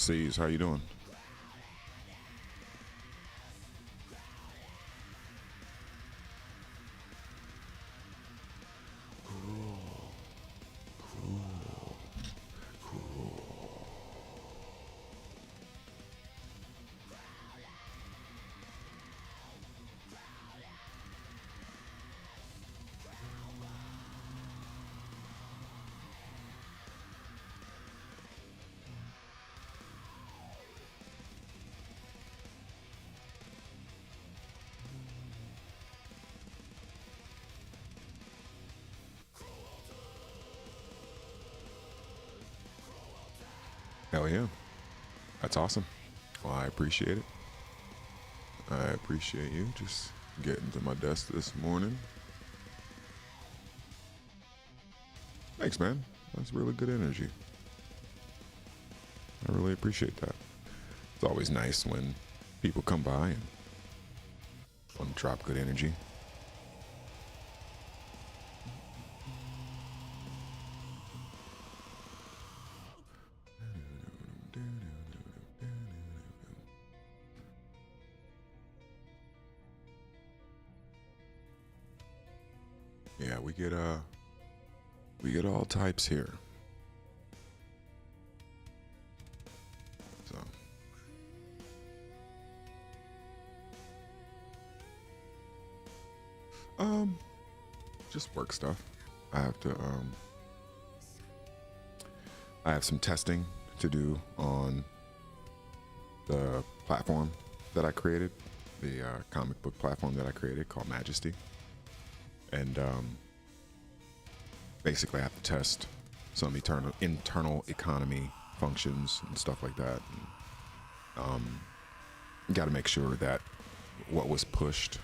C's, how you doing? Hell yeah. That's awesome. Well, I appreciate it. I appreciate you just getting to my desk this morning. Thanks, man. That's really good energy. I really appreciate that. It's always nice when people come by and want to drop good energy. Yeah, we get all types here. So just work stuff. I have to I have some testing to do on the platform that I created, the comic book platform that I created called Majesty. And basically I have to test some internal economy functions and stuff like that. And got to make sure that what was pushed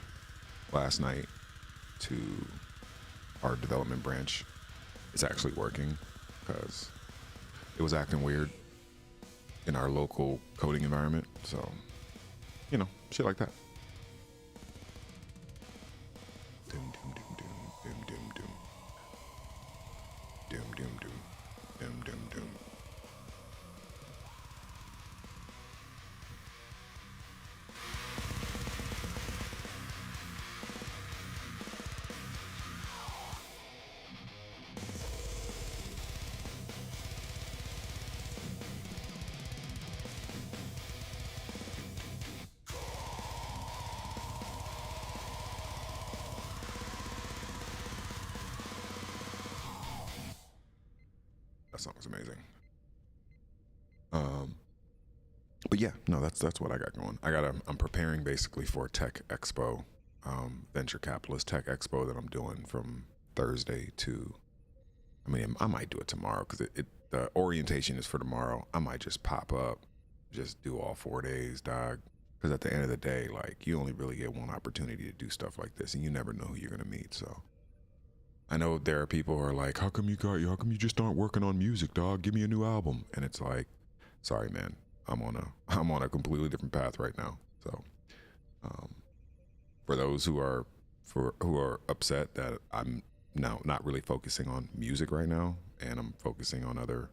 last night to our development branch is actually working, because it was acting weird in our local coding environment. So, shit like that. Doom, doom, doom, doom, doom, doom, doom. Doom, doom, doom, doom, doom, doom. That song was amazing. But yeah, no, that's what I got going. I'm preparing basically for Tech Expo, venture capitalist Tech Expo that I'm doing from Thursday to. I mean, I might do it tomorrow because the orientation is for tomorrow. I might just pop up, just do all 4 days, dog. Because at the end of the day, like, you only really get one opportunity to do stuff like this, and you never know who you're gonna meet. So I know there are people who are like, how come you just aren't working on music, dog? Give me a new album. And it's like, sorry, man, I'm on a completely different path right now. So, for those who are upset that I'm now not really focusing on music right now, and I'm focusing on other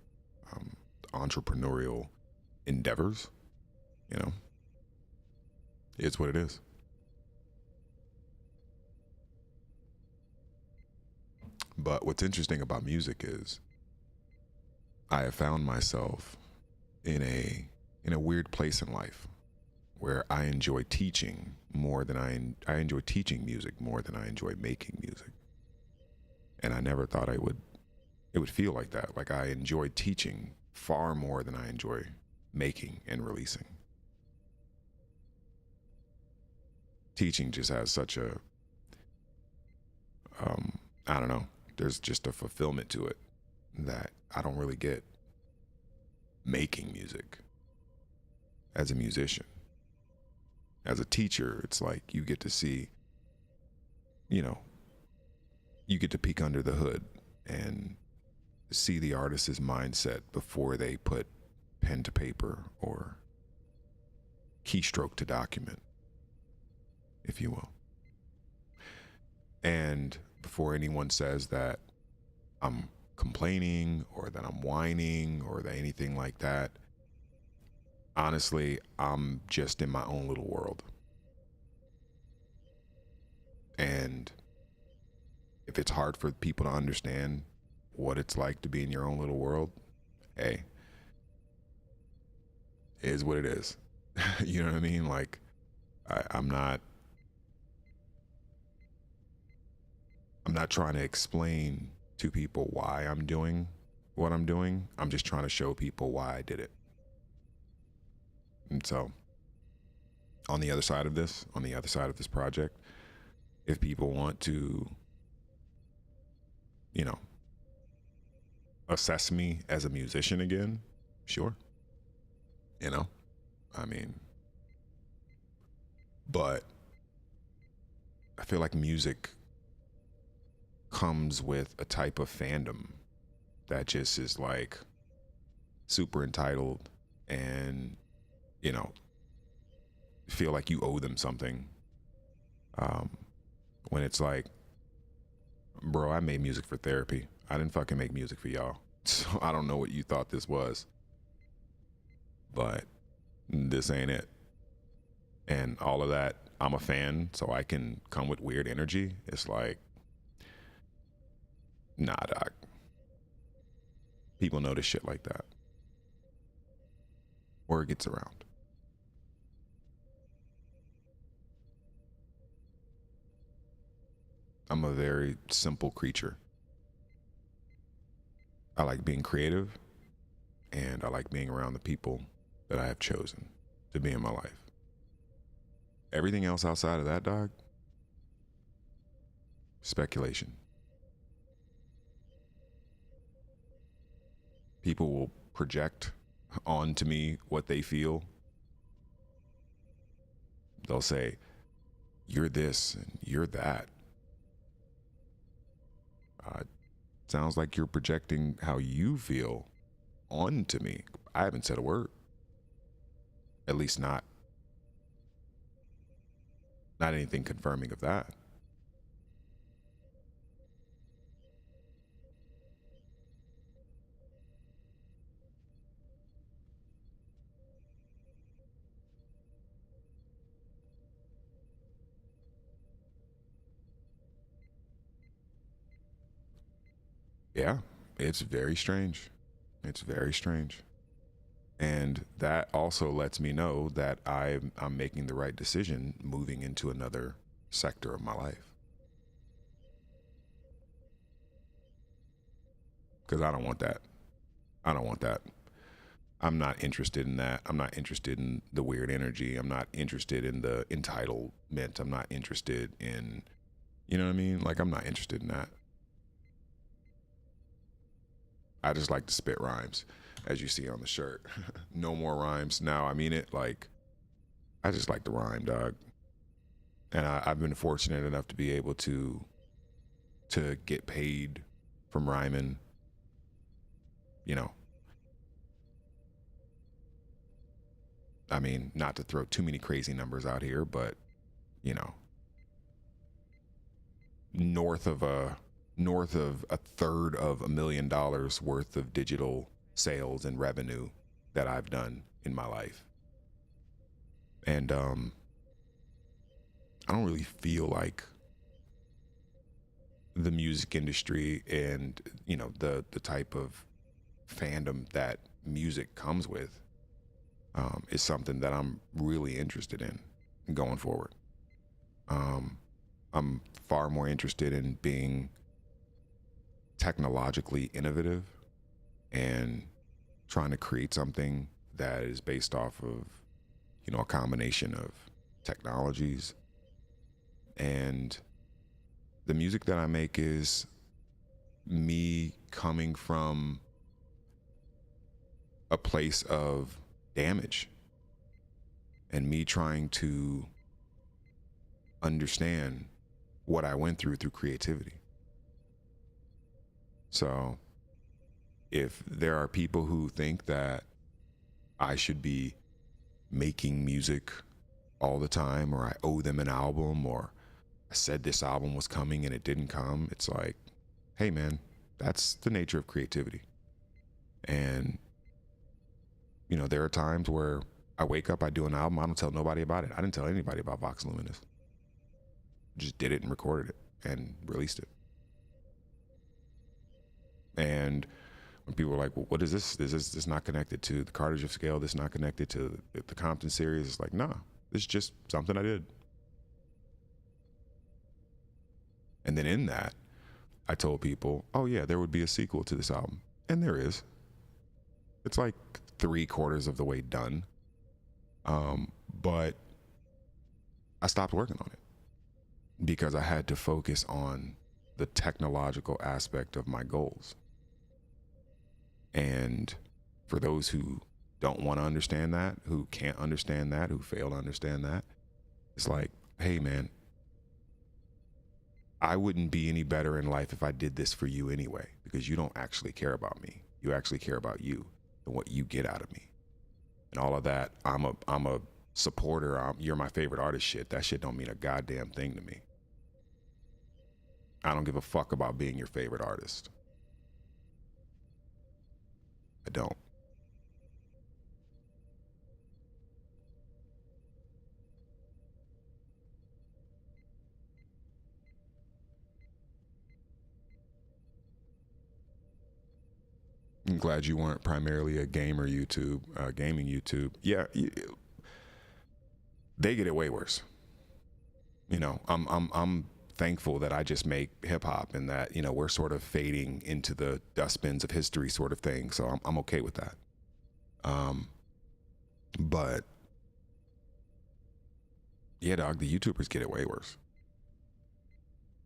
entrepreneurial endeavors, it's what it is. But what's interesting about music is I have found myself in a weird place in life where I enjoy teaching more than I enjoy teaching music more than I enjoy making music. And I never thought it would feel like that. Like, I enjoy teaching far more than I enjoy making and releasing. Teaching just has such a I don't know, there's just a fulfillment to it that I don't really get making music as a musician. As a teacher, it's like you get to see, you get to peek under the hood and see the artist's mindset before they put pen to paper or keystroke to document, if you will. And before anyone says that I'm complaining or that I'm whining or that anything like that, honestly, I'm just in my own little world. And if it's hard for people to understand what it's like to be in your own little world, hey, it is what it is. You know what I mean? Like, I'm not. I'm not trying to explain to people why I'm doing what I'm doing. I'm just trying to show people why I did it. And so, on the other side of this, on the other side of this project, if people want to, you know, assess me as a musician again, sure. You know, I mean, but I feel like music comes with a type of fandom that just is like super entitled and, you know, feel like you owe them something. Um, when it's like, bro, I made music for therapy. I didn't fucking make music for y'all. So I don't know what you thought this was, but this ain't it. And all of that, I'm a fan, so I can come with weird energy. It's like, nah, doc. People notice shit like that. Word gets around. I'm a very simple creature. I like being creative, and I like being around the people that I have chosen to be in my life. Everything else outside of that, dog, speculation. People will project onto me what they feel. They'll say, you're this and you're that. Sounds like you're projecting how you feel onto me. I haven't said a word. At least not anything confirming of that. Yeah, it's very strange. It's very strange. And that also lets me know that I'm making the right decision moving into another sector of my life. Because I don't want that. I don't want that. I'm not interested in that. I'm not interested in the weird energy. I'm not interested in the entitlement. I'm not interested in, you know what I mean? Like, I'm not interested in that. I just like to spit rhymes, as you see on the shirt. No more rhymes. Now, I mean it. Like, I just like to rhyme, dog. And I've been fortunate enough to be able to get paid from rhyming. You know, I mean, not to throw too many crazy numbers out here, but you know, north of a third of $1 million worth of digital sales and revenue that I've done in my life. And I don't really feel like the music industry and, you know, the type of fandom that music comes with is something that I'm really interested in going forward. I'm far more interested in being technologically innovative and trying to create something that is based off of, you know, a combination of technologies. And the music that I make is me coming from a place of damage and me trying to understand what I went through creativity. So if there are people who think that I should be making music all the time, or I owe them an album, or I said this album was coming and it didn't come, it's like, hey man, that's the nature of creativity. And, you know, there are times where I wake up, I do an album, I don't tell nobody about it. I didn't tell anybody about Vox Luminous. Just did it and recorded it and released it. And when people are like, well, what is this? Is this not connected to the Kardashev scale? This not connected to the Compton series? It's like, nah, this is just something I did. And then in that, I told people, oh yeah, there would be a sequel to this album. And there is. It's like 3/4 of the way done. But I stopped working on it because I had to focus on the technological aspect of my goals. And for those who don't want to understand that, who can't understand that, who fail to understand that, it's like, hey man, I wouldn't be any better in life if I did this for you anyway, because you don't actually care about me. You actually care about you and what you get out of me. And all of that, I'm a supporter, you're my favorite artist shit. That shit don't mean a goddamn thing to me. I don't give a fuck about being your favorite artist. I don't. I'm glad you weren't primarily a gamer YouTube, gaming YouTube. Yeah, they get it way worse. You know, I'm thankful that I just make hip hop and that, you know, we're sort of fading into the dustbins of history sort of thing. So I'm okay with that. But yeah, dog, the YouTubers get it way worse.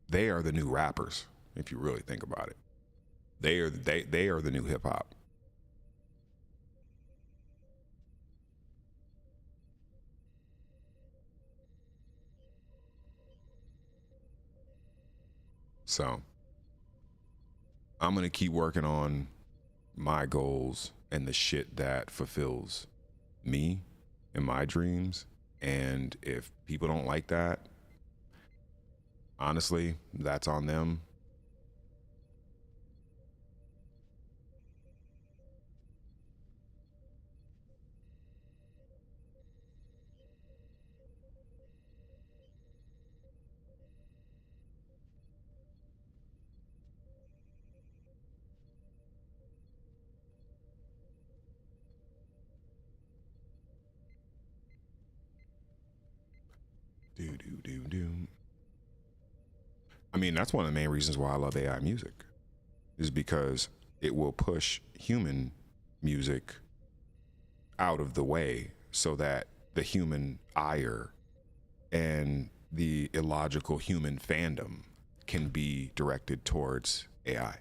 They are the new rappers, if you really think about it. They are the new hip hop. So I'm gonna keep working on my goals and the shit that fulfills me and my dreams. And if people don't like that, honestly, that's on them. Do do do do. I mean, that's one of the main reasons why I love AI music, is because it will push human music out of the way so that the human ire and the illogical human fandom can be directed towards AI.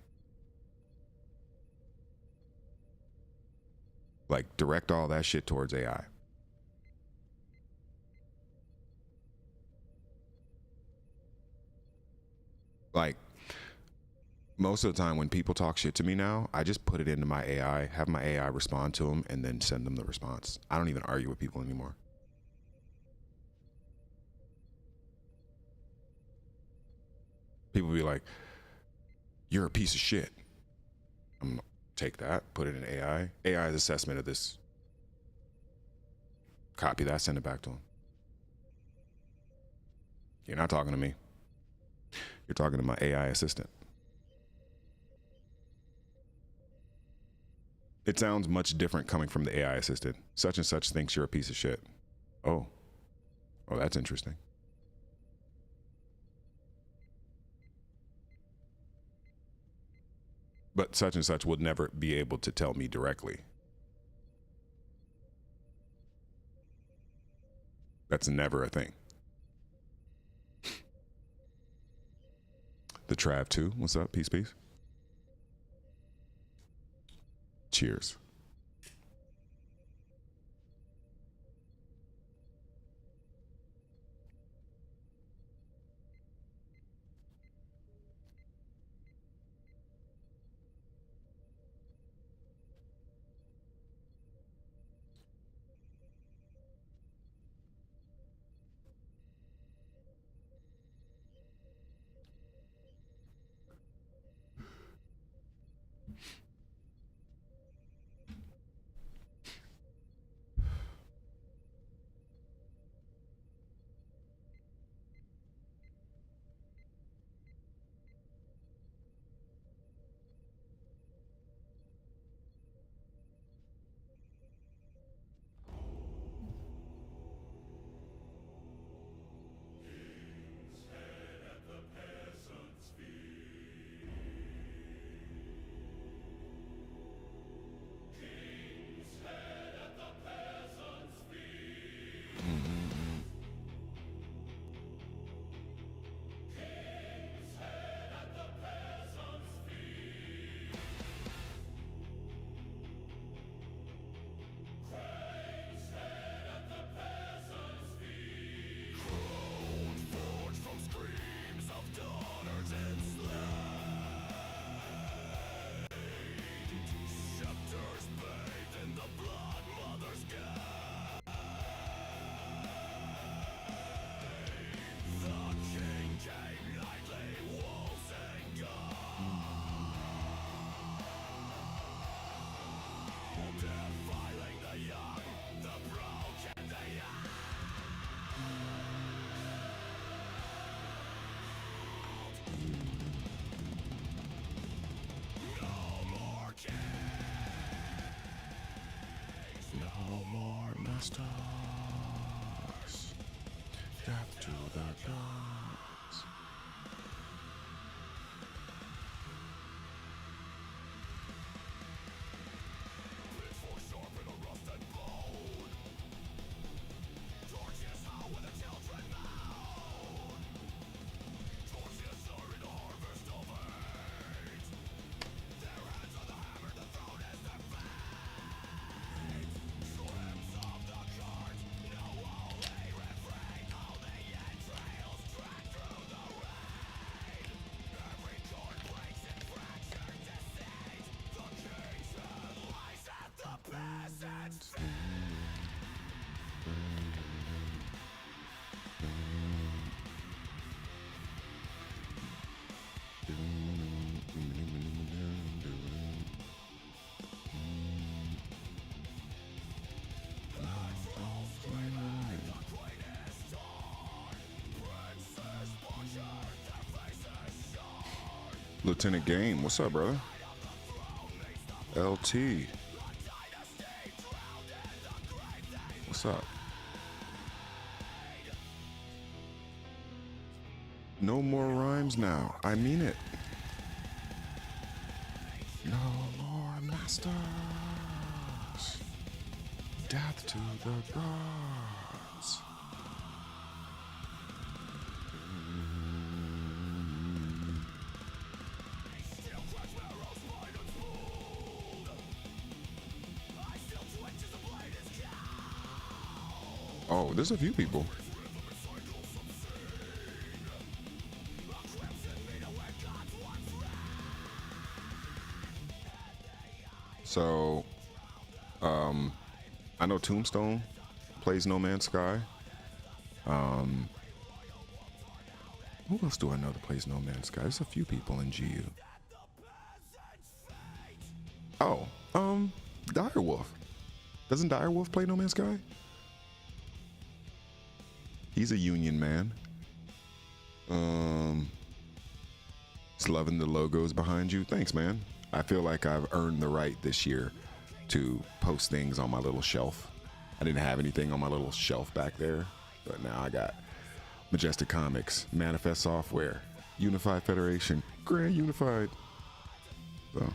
Like, direct all that shit towards AI. Like, most of the time when people talk shit to me now, I just put it into my AI, have my AI respond to them, and then send them the response. I don't even argue with people anymore. People be like, you're a piece of shit. I'm gonna take that, put it in AI. AI's assessment of this. Copy that, send it back to them. You're not talking to me. You're talking to my AI assistant. It sounds much different coming from the AI assistant. Such and such thinks you're a piece of shit. Oh, oh, that's interesting. But such and such would never be able to tell me directly. That's never a thing. The Trav 2, what's up? Peace, peace. Cheers. masters. Death to the gods. Lieutenant Game, what's up, brother? LT, what's up? No more rhymes now. I mean it. No more masters. Death to the gods. Oh, there's a few people. So, I know Tombstone plays No Man's Sky. Who else do I know that plays No Man's Sky? There's a few people in GU. Oh, Direwolf. Doesn't Direwolf play No Man's Sky? He's a union man. Just loving the logos behind you. Thanks, man. I feel like I've earned the right this year to post things on my little shelf. I didn't have anything on my little shelf back there, but now I got Majestic Comics, Manifest Software, Unified Federation, Grand Unified. So,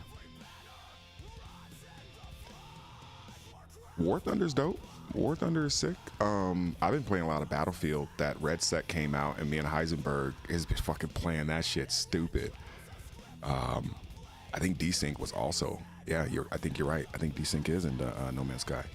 War Thunder's dope. War Thunder is sick. I've been playing a lot of Battlefield. That red set came out, and me and Heisenberg has been fucking playing that shit stupid. I think Desync was also. Yeah, I think you're right. I think Desync is in No Man's Sky.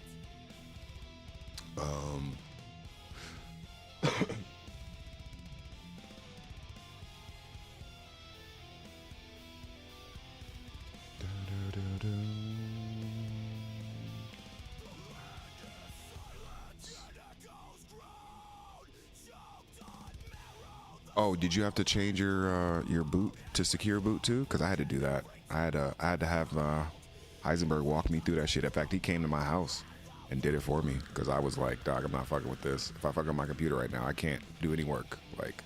Oh, did you have to change your boot to secure boot too? Because I had to do that. I had to have Heisenberg walk me through that shit. In fact, he came to my house and did it for me because I was like, dog, I'm not fucking with this. If I fuck on my computer right now, I can't do any work. Like,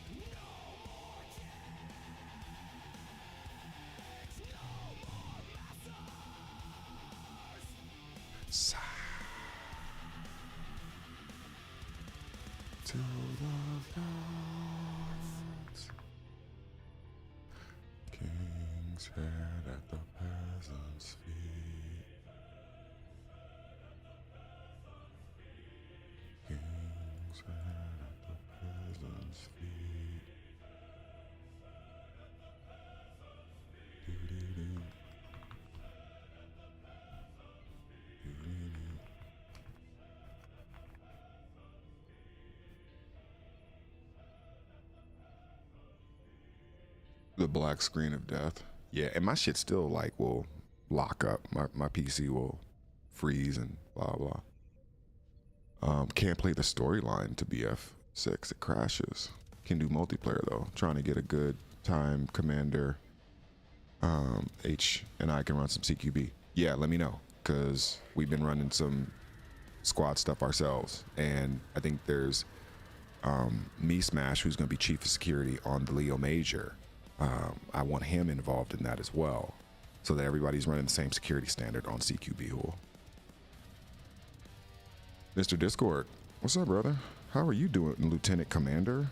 to the gods. King's head at the peasant's feet. King's head at the peasant's feet. Doo-doo-doo. Doo-doo-doo. The black screen of death. Yeah, and my shit still like will lock up. My PC will freeze and blah blah. Can't play the storyline to BF6. It crashes. Can do multiplayer though. Trying to get a good time, Commander. H and I can run some CQB. Yeah, let me know because we've been running some squad stuff ourselves, and I think there's me Smash, who's going to be chief of security on the Leo Major. I want him involved in that as well, so that everybody's running the same security standard on CQB. Mr. Discord, what's up, brother? How are you doing, Lieutenant Commander?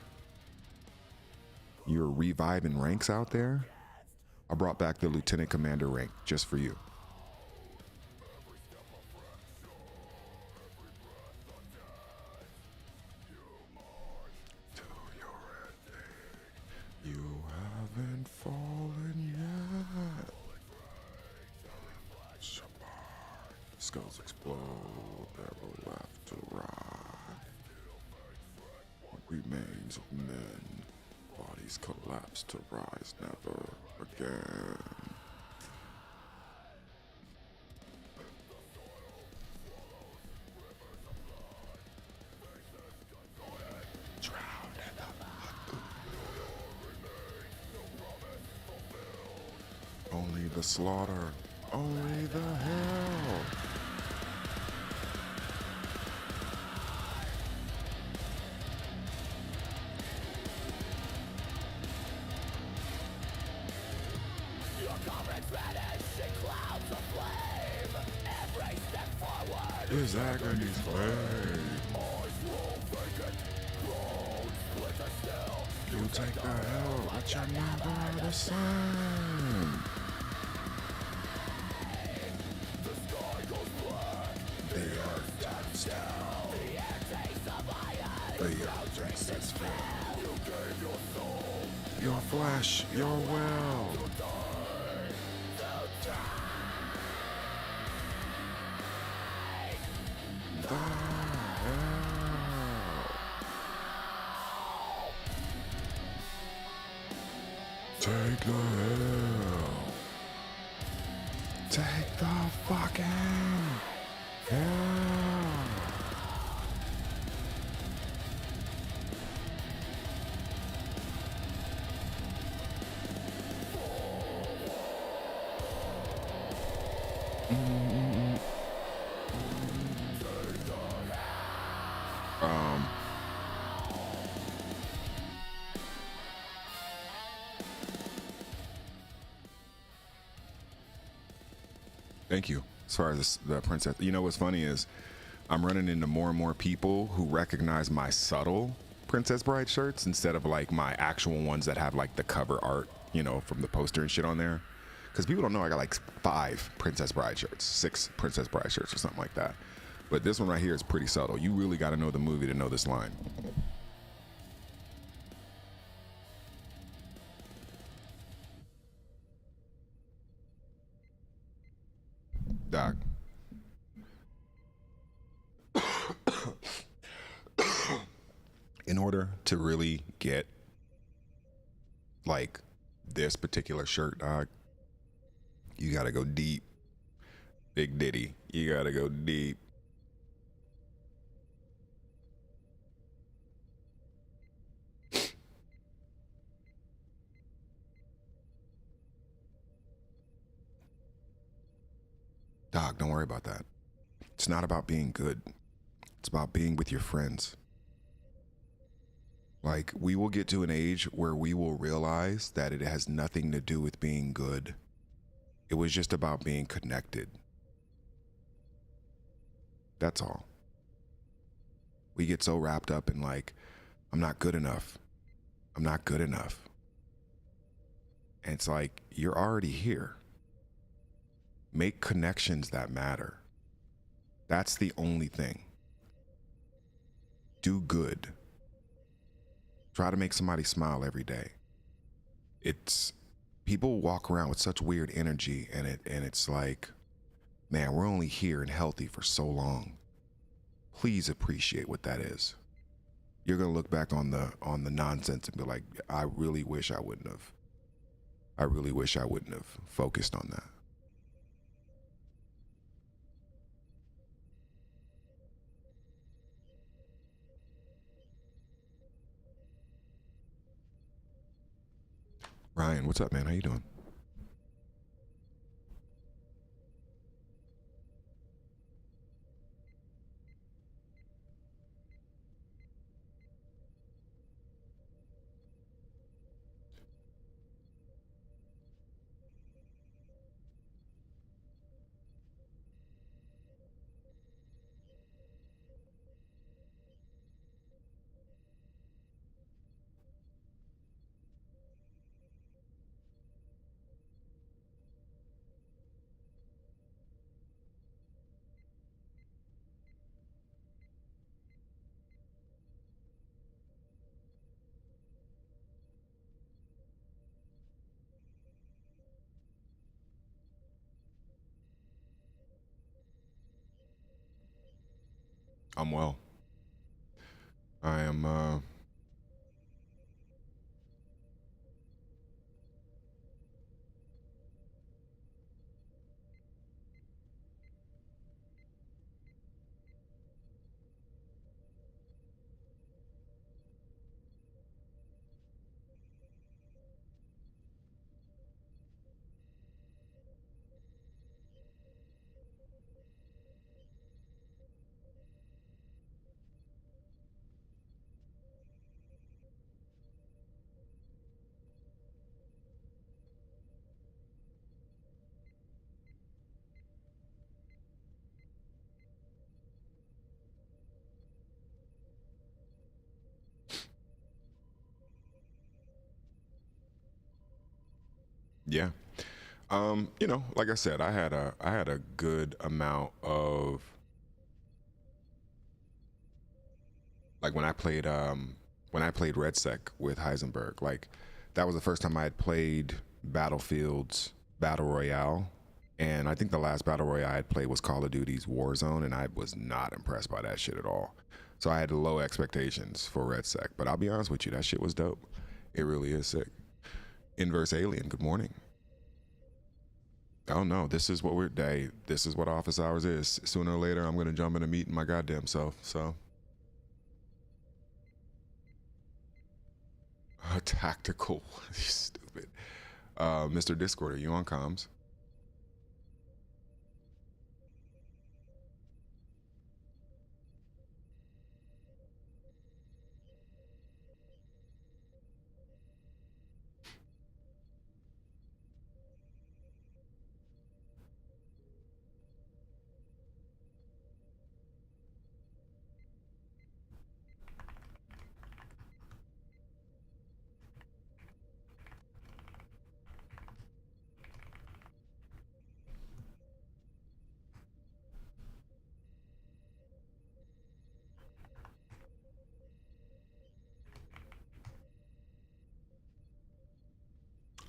You're reviving ranks out there? I brought back the Lieutenant Commander rank just for you. You haven't fallen yet. Skulls explode, never left to ride. What remains of men, bodies collapse to rise never again. Only the slaughter, only the hell. Your comrades vanish in clouds of flame. Every step forward Is agony's flame. eyes roll vacant, bones splinter still. You take the hell, but you're never the same. The sky goes black, The earth turns down. the air tastes of iron. The earth drinks its fill. You gave your soul Your flesh, your will. to die. The hell. Take the hell. Take the fucking hell. Thank you. As far as the princess, you know what's funny is I'm running into more and more people who recognize my subtle Princess Bride shirts instead of like my actual ones that have like the cover art, you know, from the poster and shit on there. Because people don't know I got like 5 Princess Bride shirts, 6 Princess Bride shirts or something like that. But this one right here is pretty subtle. You really got to know the movie to know this line. Doc. In order to really get like this particular shirt, dog, you gotta go deep. Big Diddy, you gotta go deep. Dog, don't worry about that. It's not about being good. It's about being with your friends. Like, we will get to an age where we will realize that it has nothing to do with being good. It was just about being connected. That's all. We get so wrapped up in like, I'm not good enough. I'm not good enough. And it's like, you're already here. Make connections that matter. That's the only thing. Do good. Try to make somebody smile every day. It's people walk around with such weird energy, and it's like, man, we're only here and healthy for so long. Please appreciate what that is. You're gonna look back on the nonsense and be like, I really wish I wouldn't have. I really wish I wouldn't have focused on that. Ryan, what's up, man? How you doing? I'm well. I am. Yeah. Like I said, I had a good amount of, like, when I played Red Sec with Heisenberg. Like, that was the first time I had played Battlefield's Battle Royale. And I think the last Battle Royale I had played was Call of Duty's Warzone, and I was not impressed by that shit at all. So I had low expectations for Red Sec. But I'll be honest with you, that shit was dope. It really is sick. Inverse Alien, good morning. Oh no, this is what we're day. This is what office hours is. Sooner or later, I'm gonna jump in a meeting my goddamn self. So, tactical, stupid. Mr. Discord, are you on comms?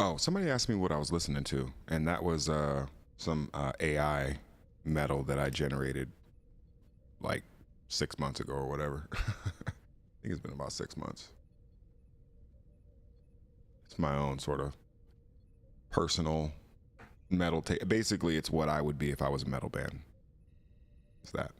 Oh, somebody asked me what I was listening to, and that was some AI metal that I generated like 6 months ago or whatever. I think it's been about 6 months. It's my own sort of personal metal. Basically, it's what I would be if I was a metal band. It's that.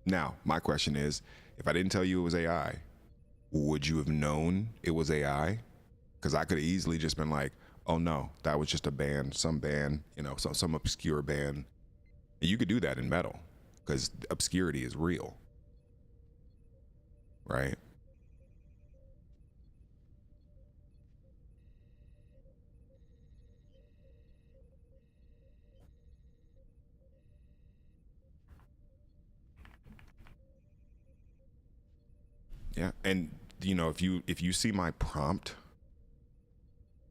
Now, my question is, if I didn't tell you it was AI, would you have known it was AI? Because I could have easily just been like, oh no, that was just a band, some band, some obscure band. And you could do that in metal because obscurity is real, right? Yeah. And if you see my prompt,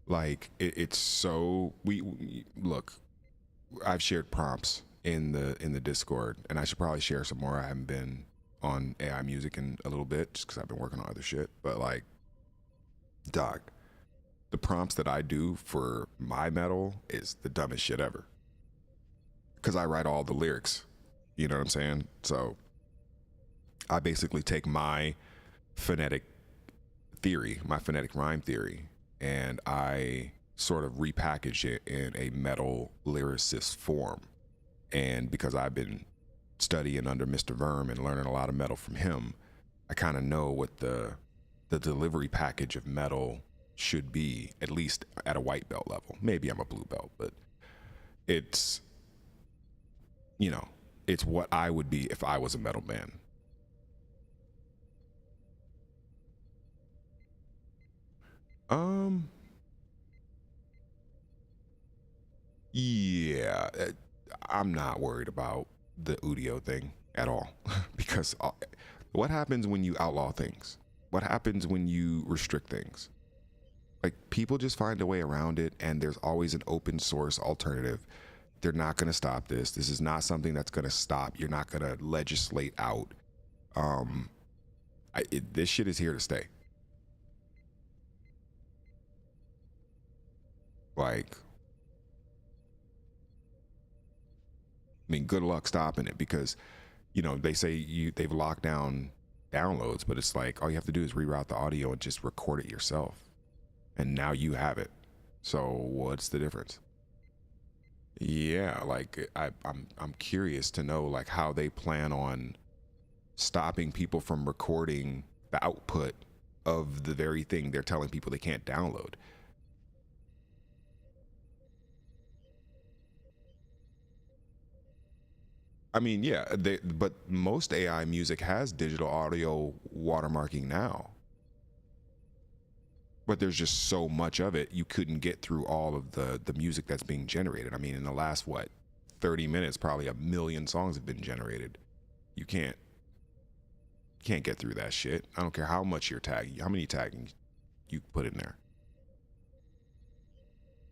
like it's so we look. I've shared prompts in the Discord, and I should probably share some more. I haven't been on AI music in a little bit just because I've been working on other shit. But like, dog, the prompts that I do for my metal is the dumbest shit ever because I write all the lyrics. You know what I'm saying? So I basically take my phonetic my phonetic rhyme theory, and I sort of repackage it in a metal lyricist form. And because I've been studying under Mr. Verm and learning a lot of metal from him, I kind of know what the delivery package of metal should be, at least at a white belt level. Maybe I'm a blue belt, but it's you know, it's what I would be if I was a metal band. Um, yeah, I'm not worried about the Udio thing at all because what happens when you outlaw things? What happens when you restrict things? Like, people just find a way around it, and there's always an open source alternative. They're not going to stop this. This is not something that's going to stop. You're not going to legislate out. Um, this shit is here to stay. Like, I mean, good luck stopping it, because, you know, they say they've locked down downloads, but it's like all you have to do is reroute the audio and just record it yourself, and now you have it. So what's the difference? Yeah, like I'm curious to know like how they plan on stopping people from recording the output of the very thing they're telling people they can't download. I mean, yeah, but most AI music has digital audio watermarking now. But there's just so much of it, you couldn't get through all of the music that's being generated. I mean, in the last, 30 minutes, probably 1 million songs have been generated. You can't get through that shit. I don't care how much you're tagging, how many tagging you put in there.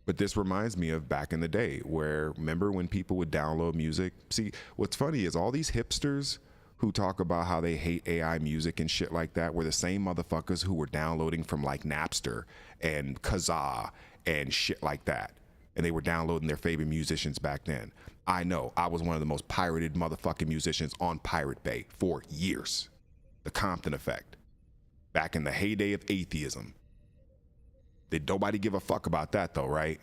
But this reminds me of back in the day where, remember when people would download music? See, what's funny is all these hipsters who talk about how they hate AI music and shit like that were the same motherfuckers who were downloading from like Napster and Kazaa and shit like that. And they were downloading their favorite musicians back then. I know, I was one of the most pirated motherfucking musicians on Pirate Bay for years. The Compton Effect. Back in the heyday of atheism. Did nobody give a fuck about that though, right?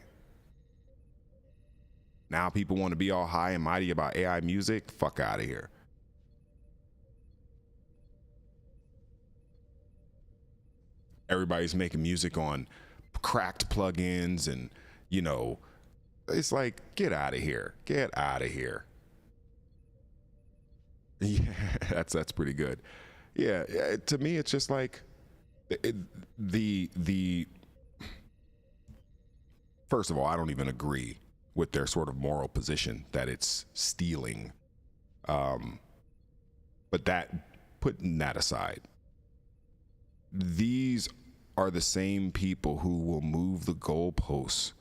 Now people want to be all high and mighty about AI music? Fuck out of here. Everybody's making music on cracked plugins, and, you know, it's like, get out of here. Get out of here. Yeah, that's pretty good. Yeah, to me, it's just like the first of all, I don't even agree with their sort of moral position that it's stealing. But putting that aside, these are the same people who will move the goalposts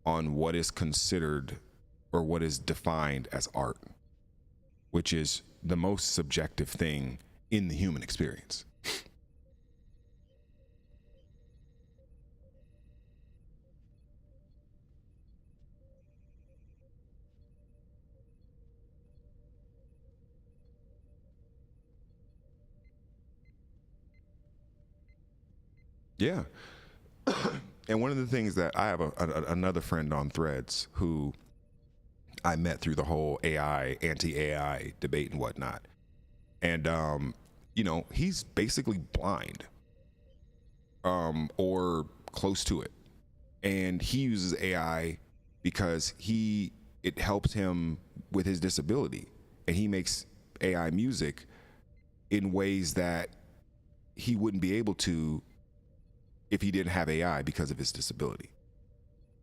on what is considered or what is defined as art, which is the most subjective thing in the human experience. Yeah. And one of the things that I have another friend on Threads who I met through the whole AI, anti-AI debate and whatnot. And, you know, he's basically blind, or close to it. And he uses AI because it helps him with his disability. And he makes AI music in ways that he wouldn't be able to if he didn't have AI because of his disability.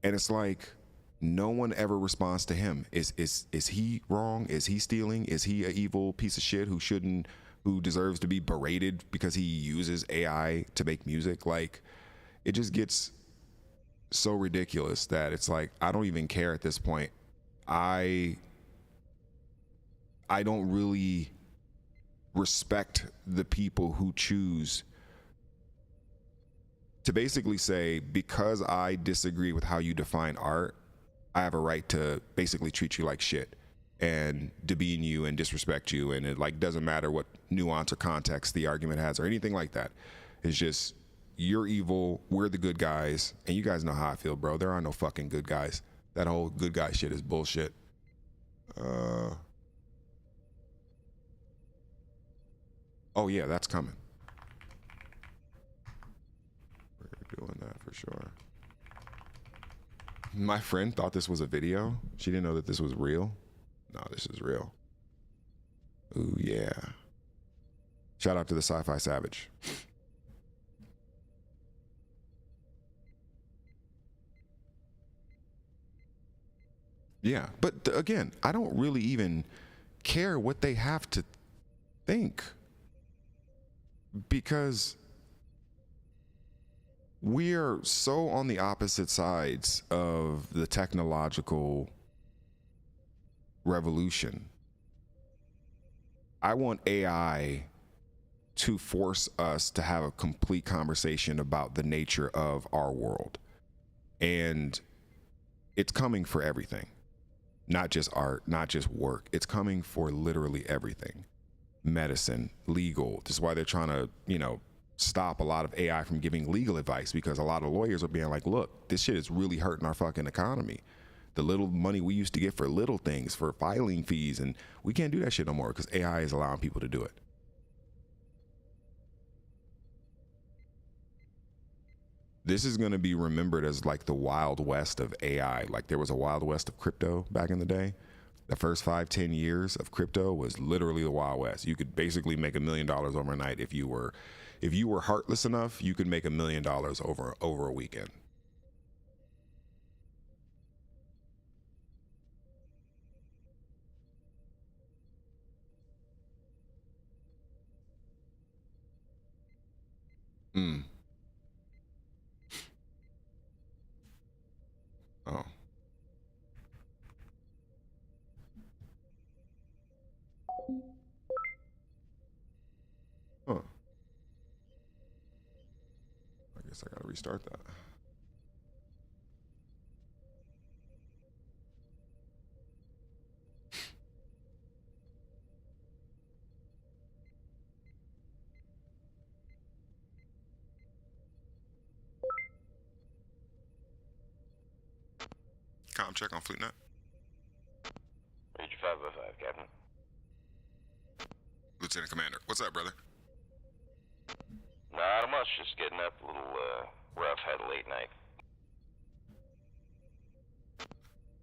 And it's like, no one ever responds to him. Is he wrong? Is he stealing? Is he an evil piece of shit who deserves to be berated because he uses AI to make music? Like, it just gets so ridiculous that it's like, I don't even care at this point. I don't really respect the people who choose to basically say, because I disagree with how you define art, I have a right to basically treat you like shit and demean you and disrespect you, and it like doesn't matter what nuance or context the argument has or anything like that. It's just, you're evil, we're the good guys, and you guys know how I feel, bro. There are no fucking good guys. That whole good guy shit is bullshit. Oh yeah, that's coming. Doing that for sure. My friend thought this was a video. She didn't know that this was real. No, this is real. Ooh, yeah. Shout out to the Sci-Fi Savage. Yeah, but again, I don't really even care what they have to think, because we are so on the opposite sides of the technological revolution. I want AI to force us to have a complete conversation about the nature of our world. And it's coming for everything. not just art, not just work. It's coming for literally everything. Medicine, legal. This is why they're trying to, stop a lot of AI from giving legal advice, because a lot of lawyers are being like, look, this shit is really hurting our fucking economy. The little money we used to get for little things, for filing fees, and we can't do that shit no more because AI is allowing people to do it. This is going to be remembered as like the Wild West of AI. Like there was a Wild West of crypto back in the day. The first 5-10 years of crypto was literally the Wild West. You could basically make $1 million overnight if you were heartless enough. You could make $1 million over a weekend. Mm. Oh. Huh. I guess I gotta restart that. Com check on FleetNet. Reach 505, Captain. Lieutenant Commander, what's up, brother? Not much, just getting up a little rough, had a late night.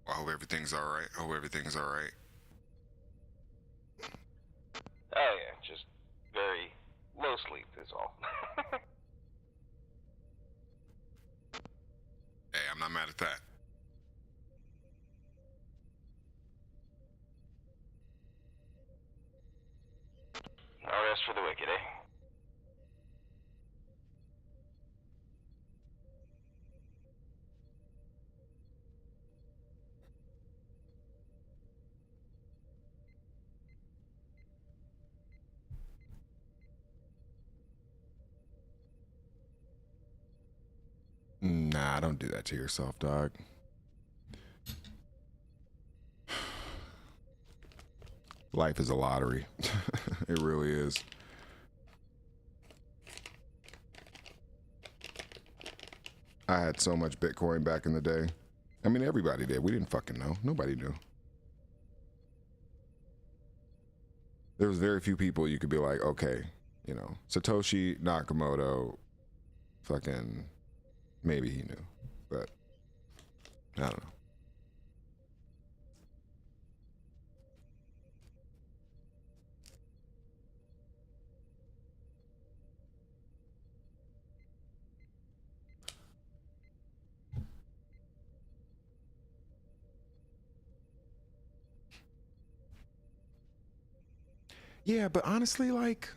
I hope everything's alright. Oh yeah, just very low sleep is all. Hey, I'm not mad at that. No rest for the wicked, eh? Nah, don't do that to yourself, dog. Life is a lottery. It really is. I had so much Bitcoin back in the day. I mean, everybody did. We didn't fucking know. Nobody knew. There was very few people you could be like, okay, Satoshi Nakamoto, fucking, maybe he knew, but I don't know. Yeah, but honestly, like,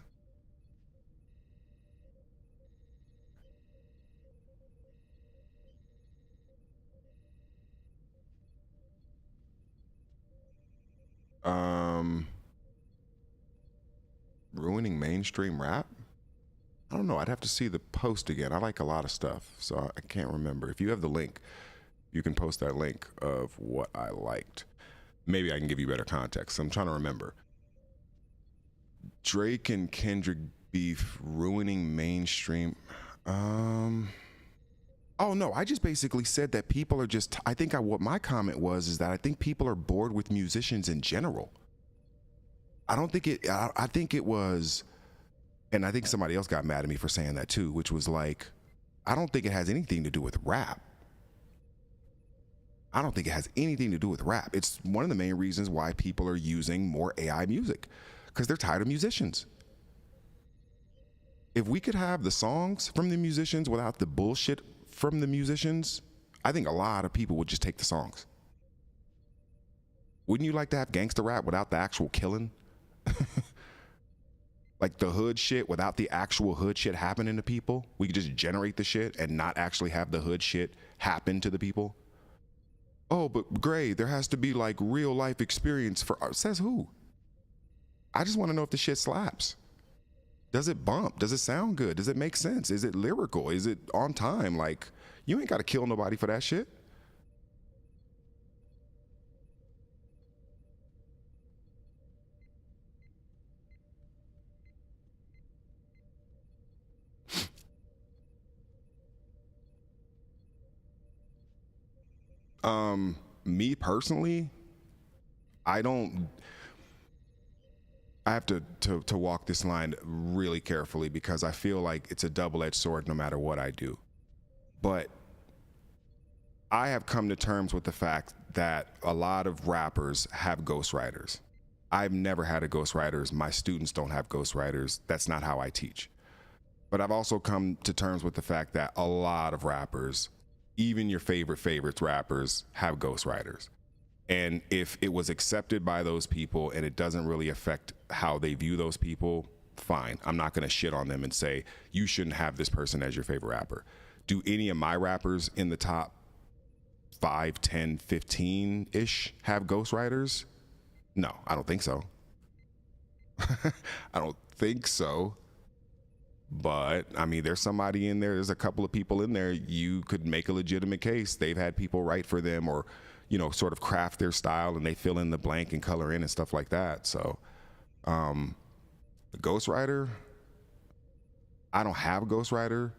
ruining mainstream rap? I don't know. I'd have to see the post again. I like a lot of stuff, so I can't remember. If you have the link, you can post that link of what I liked. Maybe I can give you better context. I'm trying to remember. Drake and Kendrick beef ruining mainstream. Oh no, I just basically said that people are just. What my comment was is that I think people are bored with musicians in general. I don't think it. I think it was, and I think somebody else got mad at me for saying that too, which was like, I don't think it has anything to do with rap. I don't think it has anything to do with rap. It's one of the main reasons why people are using more AI music, because they're tired of musicians. If we could have the songs from the musicians without the bullshit from the musicians, I think a lot of people would just take the songs. Wouldn't you like to have gangster rap without the actual killing? Like the hood shit without the actual hood shit happening to people? We could just generate the shit and not actually have the hood shit happen to the people? Oh, but Gray, there has to be like real life experience for art. Says who? I just want to know if the shit slaps. Does it bump? Does it sound good? Does it make sense? Is it lyrical? Is it on time? Like, you ain't got to kill nobody for that shit. Me personally, I don't. I have to walk this line really carefully because I feel like it's a double-edged sword no matter what I do. But I have come to terms with the fact that a lot of rappers have ghostwriters. I've never had a ghostwriter. My students don't have ghostwriters. That's not how I teach. But I've also come to terms with the fact that a lot of rappers, even your favorites rappers, have ghostwriters. And if it was accepted by those people and it doesn't really affect how they view those people, fine. I'm not going to shit on them and say, you shouldn't have this person as your favorite rapper. Do any of my rappers in the top 5, 10, 15-ish have ghostwriters? No, I don't think so. I don't think so. But I mean, there's somebody in there, there's a couple of people in there, you could make a legitimate case. They've had people write for them or, you know, sort of craft their style and they fill in the blank and color in and stuff like that. So, the ghostwriter, I don't have a ghostwriter.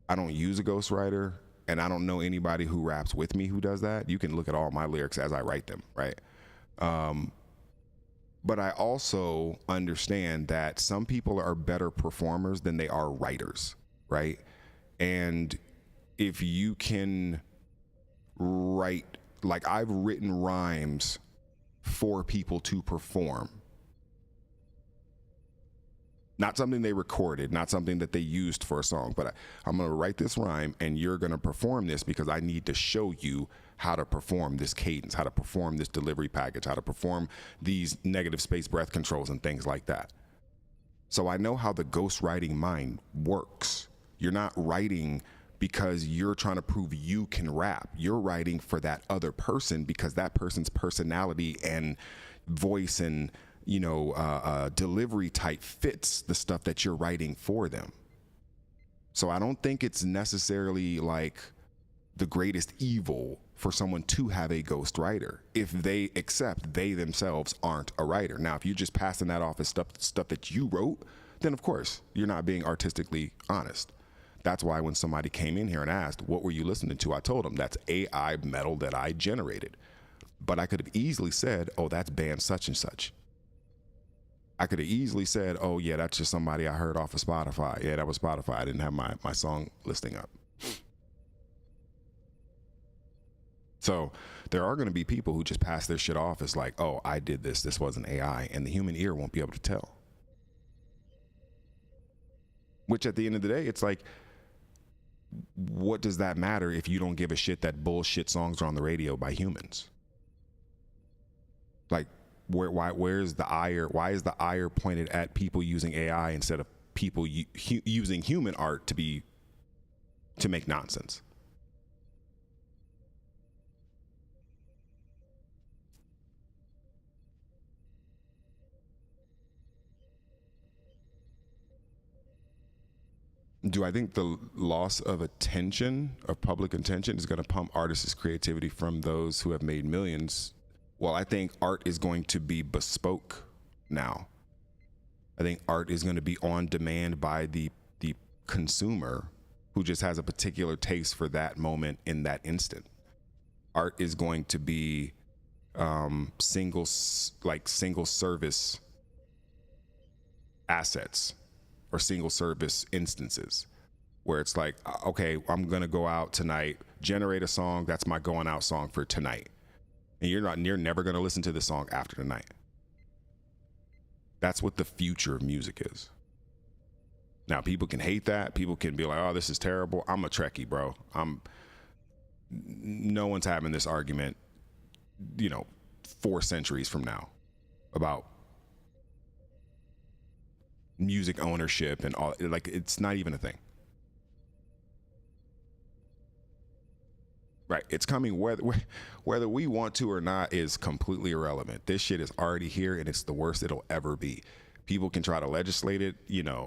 I don't use a ghostwriter. And I don't know anybody who raps with me who does that. You can look at all my lyrics as I write them, right? But I also understand that some people are better performers than they are writers, right? And if you can write, like I've written rhymes for people to perform. Not something they recorded, not something that they used for a song, but I'm going to write this rhyme and you're going to perform this because I need to show you how to perform this cadence, how to perform this delivery package, how to perform these negative space breath controls and things like that. So I know how the ghostwriting mind works. You're not writing because you're trying to prove you can rap. You're writing for that other person because that person's personality and voice and delivery type fits the stuff that you're writing for them. So I don't think it's necessarily like the greatest evil for someone to have a ghost writer if they accept they themselves aren't a writer. Now, if you're just passing that off as stuff that you wrote, then of course you're not being artistically honest. That's why when somebody came in here and asked, what were you listening to? I told them that's AI metal that I generated. But I could have easily said, oh, that's band such and such. I could have easily said, oh, yeah, that's just somebody I heard off of Spotify. Yeah, that was Spotify. I didn't have my song listing up. So there are going to be people who just pass their shit off as like, oh, I did this. This wasn't AI. And the human ear won't be able to tell. Which at the end of the day, it's like, what does that matter if you don't give a shit that bullshit songs are on the radio by humans? Like, where's the ire? Why is the ire pointed at people using AI instead of people using human art to make nonsense? Do I think the loss of attention, of public attention, is going to pump artists' creativity from those who have made millions? Well, I think art is going to be bespoke now. I think art is going to be on demand by the consumer who just has a particular taste for that moment in that instant. Art is going to be single service assets or single service instances where it's like, okay, I'm going to go out tonight, generate a song. That's my going out song for tonight. And you're never going to listen to this song after tonight. That's what the future of music is. Now, people can hate that. People can be like, oh, this is terrible. I'm a Trekkie, bro. No one's having this argument, 4 centuries from now about music ownership and all. Like, it's not even a thing. Right. It's coming whether we want to or not is completely irrelevant. This shit is already here and it's the worst it'll ever be. People can try to legislate it.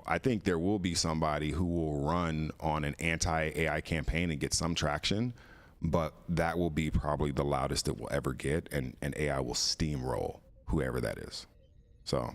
I think there will be somebody who will run on an anti-AI campaign and get some traction, but that will be probably the loudest it will ever get, and AI will steamroll whoever that is. So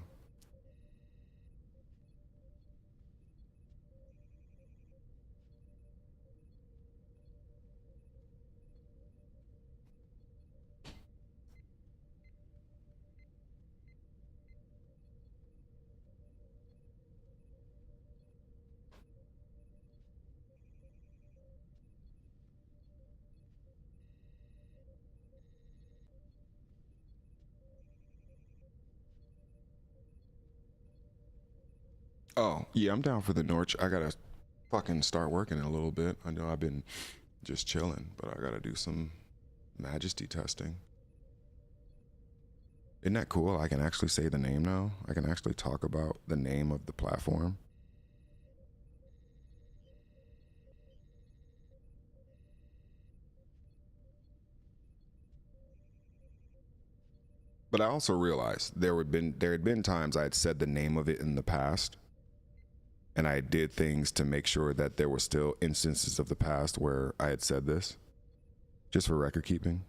Oh, yeah, I'm down for the Norch. I gotta fucking start working in a little bit. I know I've been just chilling, but I gotta do some majesty testing. Isn't that cool? I can actually say the name now. I can actually talk about the name of the platform. But I also realized there had been times I had said the name of it in the past, and I did things to make sure that there were still instances of the past where I had said this, just for record keeping.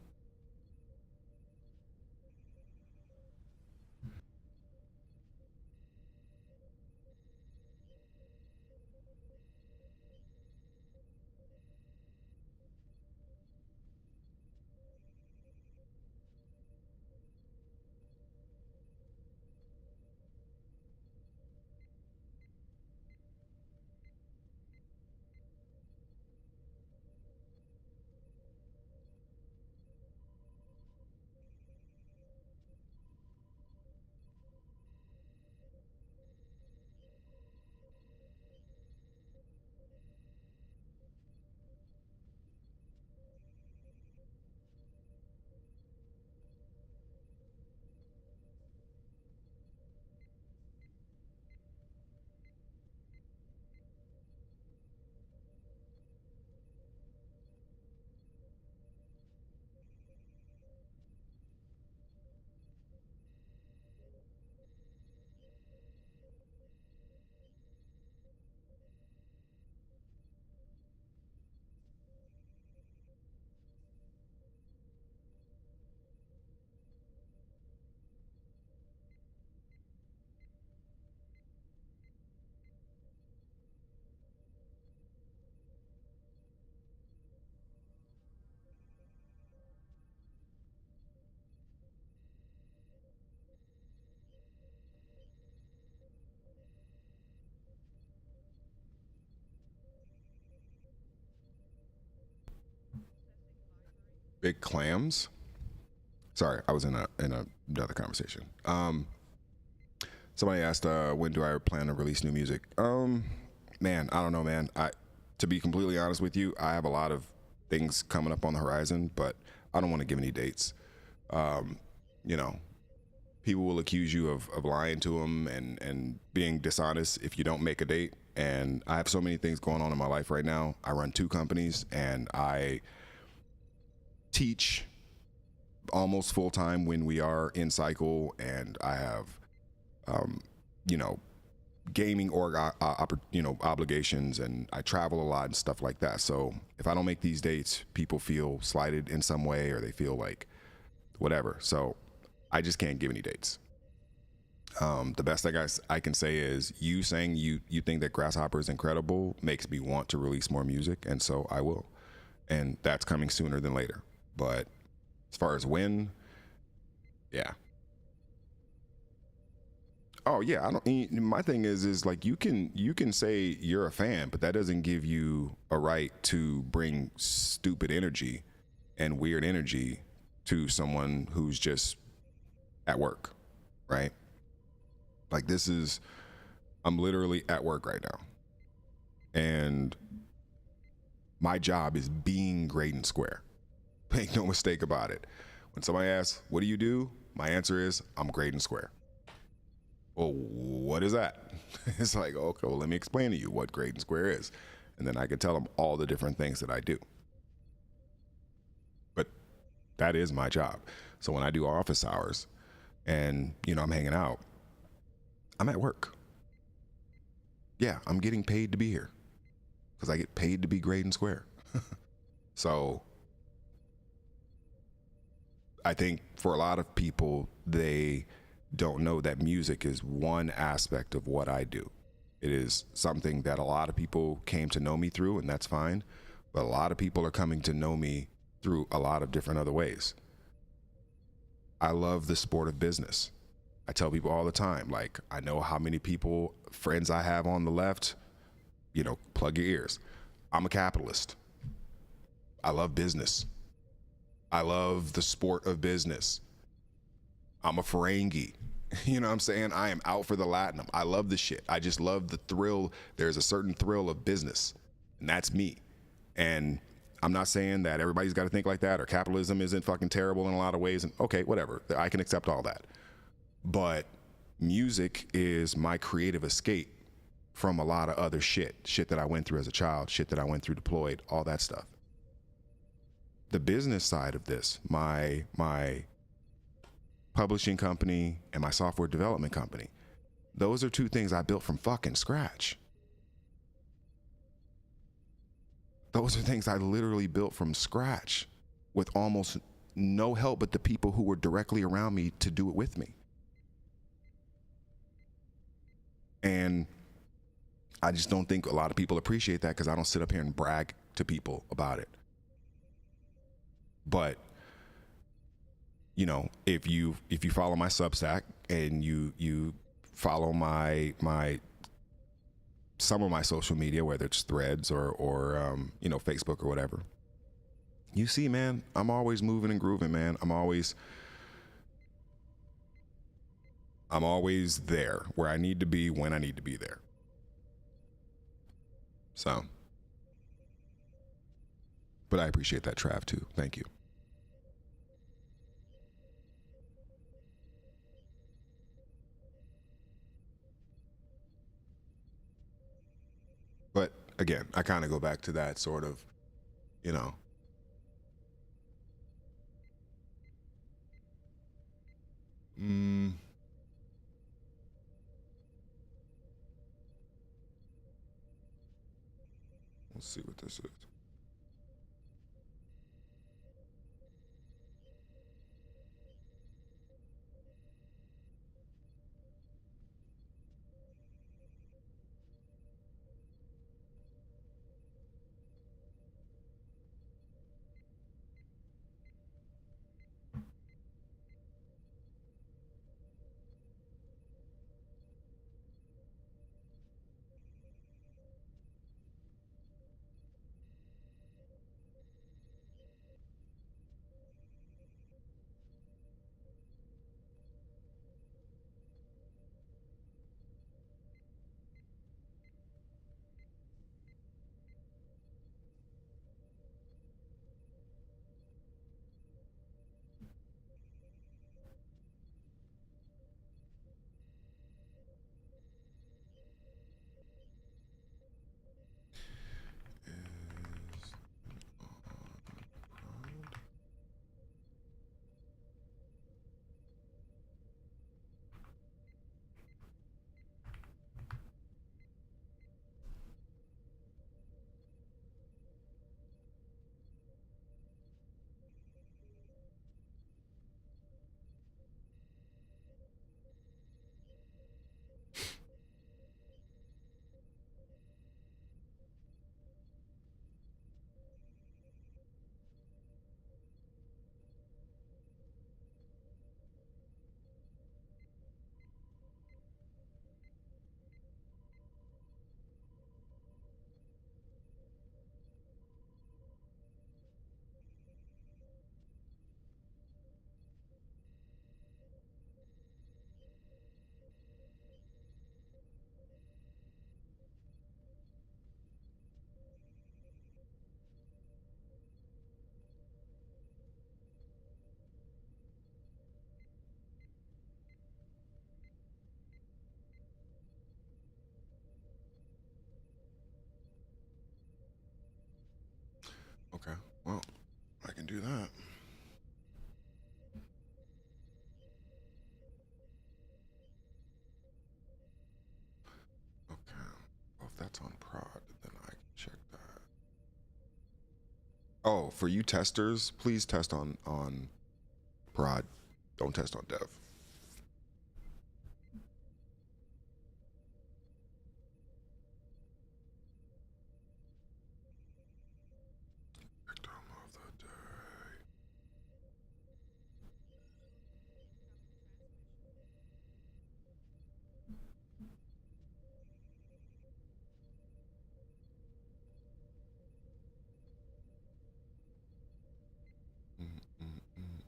Big clams. Sorry, I was in another conversation. Somebody asked, when do I plan to release new music? Man, I don't know, man. To be completely honest with you, I have a lot of things coming up on the horizon, but I don't want to give any dates. You know, people will accuse you of lying to them and being dishonest if you don't make a date. And I have so many things going on in my life right now. I run 2 companies and I teach almost full time when we are in cycle, and I have, you know, gaming obligations, and I travel a lot and stuff like that. So if I don't make these dates, people feel slighted in some way, or they feel like whatever. So I just can't give any dates. The best I can say is you saying you think that Grasshopper is incredible makes me want to release more music, and so I will, and that's coming sooner than later. But as far as when, yeah. Oh yeah, I don't. My thing is like you can say you're a fan, but that doesn't give you a right to bring stupid energy and weird energy to someone who's just at work, right? Like I'm literally at work right now, and my job is being Graydon Square. Make no mistake about it. When somebody asks, "What do you do?" My answer is, "I'm Graydon Square." Well, what is that? It's like, okay, well, let me explain to you what Graydon Square is. And then I can tell them all the different things that I do. But that is my job. So when I do office hours and, I'm hanging out, I'm at work. Yeah, I'm getting paid to be here because I get paid to be Graydon Square. So I think for a lot of people, they don't know that music is one aspect of what I do. It is something that a lot of people came to know me through, and that's fine. But a lot of people are coming to know me through a lot of different other ways. I love the sport of business. I tell people all the time, like, I know how many friends I have on the left, plug your ears. I'm a capitalist. I love business. I love the sport of business. I'm a Ferengi. You know what I'm saying? I am out for the Latinum. I love the shit. I just love the thrill. There's a certain thrill of business, and that's me. And I'm not saying that everybody's got to think like that or capitalism isn't fucking terrible in a lot of ways. And okay, whatever. I can accept all that. But music is my creative escape from a lot of other shit that I went through as a child, shit that I went through deployed, all that stuff. The business side of this, my publishing company and my software development company, those are two things I built from fucking scratch. Those are things I literally built from scratch with almost no help but the people who were directly around me to do it with me. And I just don't think a lot of people appreciate that because I don't sit up here and brag to people about it. But you know, if you follow my Substack and you follow my some of my social media, whether it's Threads or you know, Facebook or whatever, you see, man, I'm always moving and grooving, man. I'm always there where I need to be when I need to be there. So, but I appreciate that, Trav, too. Thank you. But again, I kind of go back to that sort of, you know, let's see what this is. Okay, well, I can do that. Okay, well, if that's on prod, then I can check that. Oh, for you testers, please test on prod. Don't test on dev. Victim of the day. Mm, mm, mm.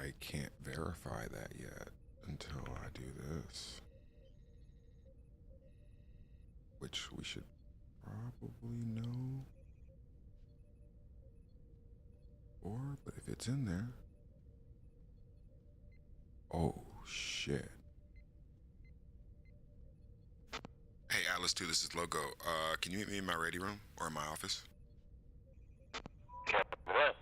I can't verify that yet until I do this. Which we should probably know. But if it's in there. Oh, shit. Hey, Atlas 2, this is Logo. Can you meet me in my ready room or in my office? Copy that.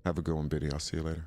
Have a good one, Biddy. I'll see you later.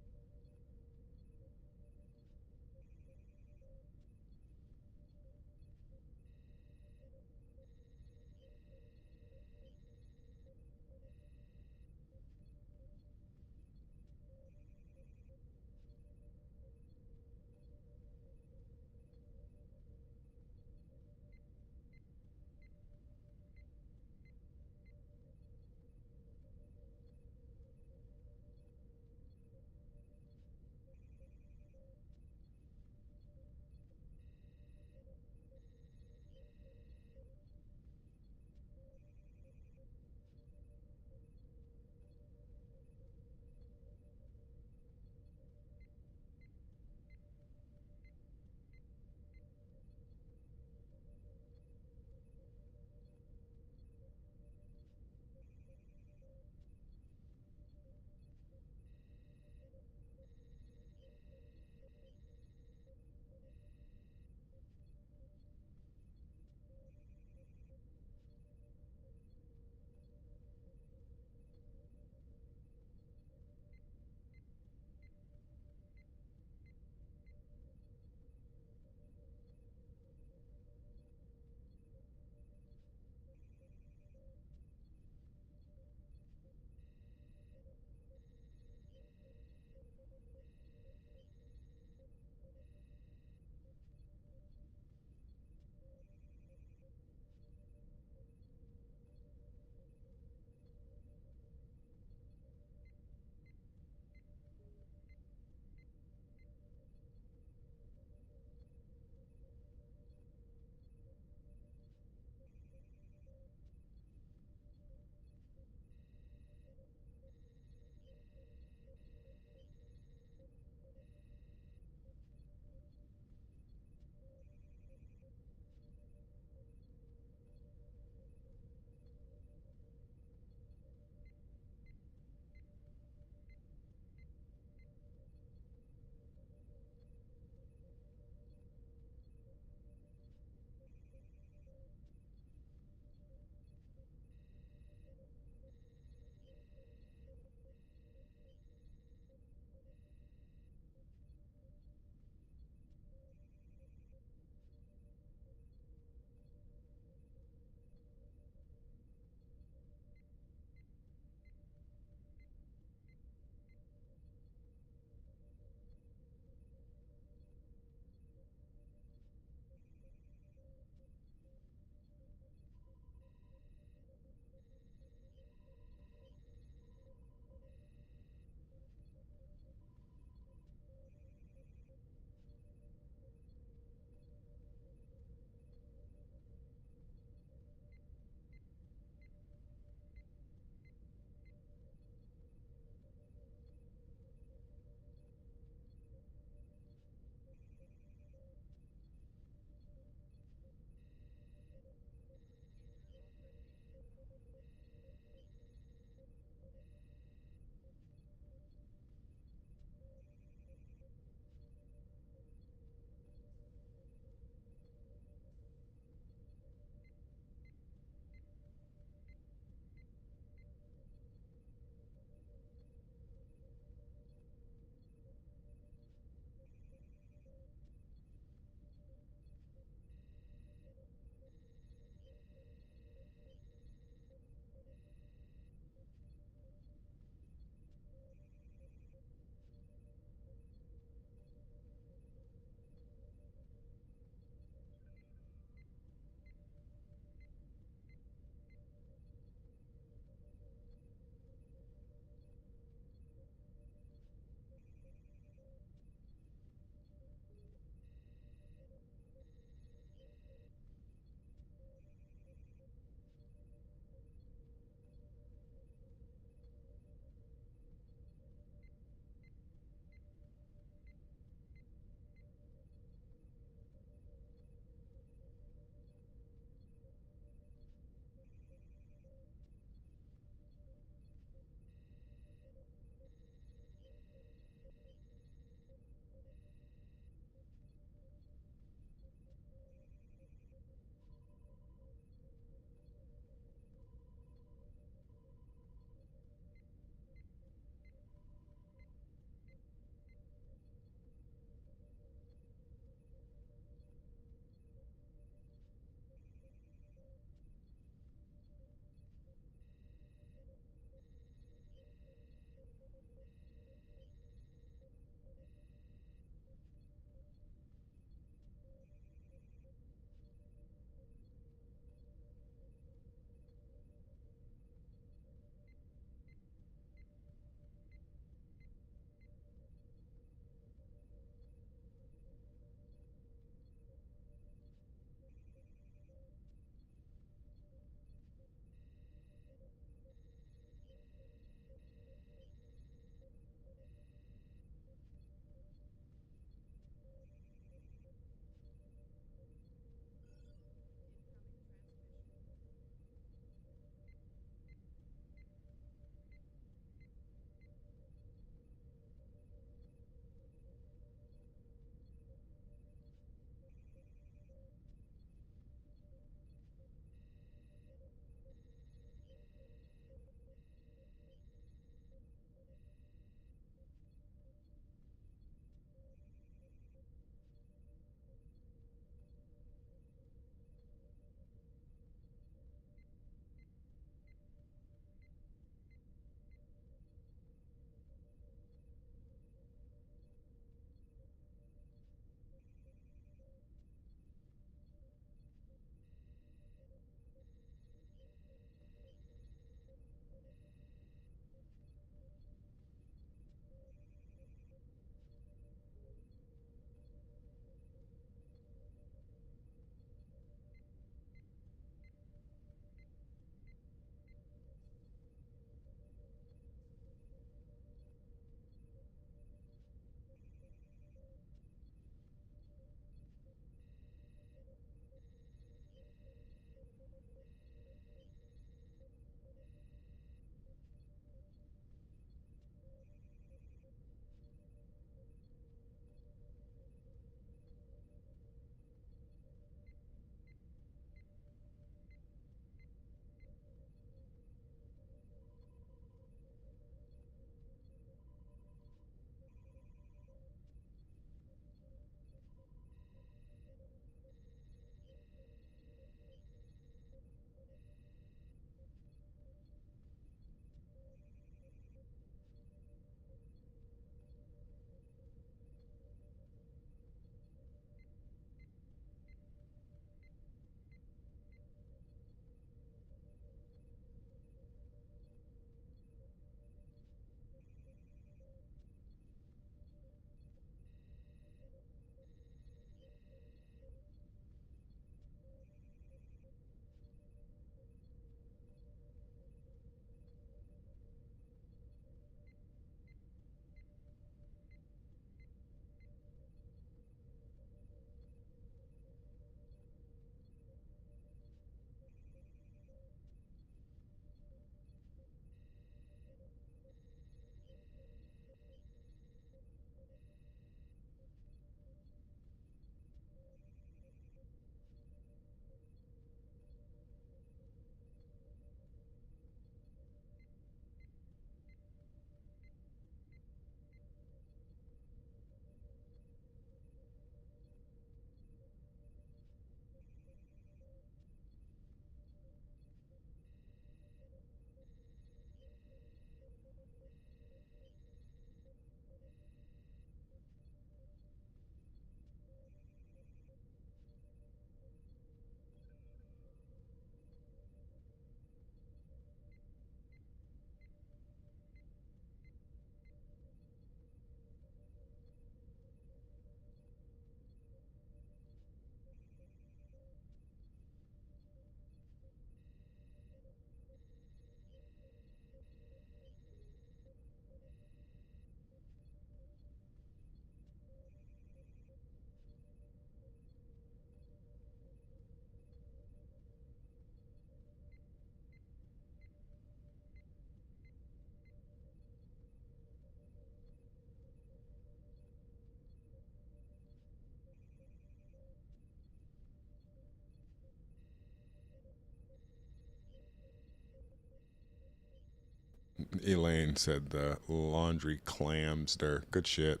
Elaine said the laundry clamster. Good shit.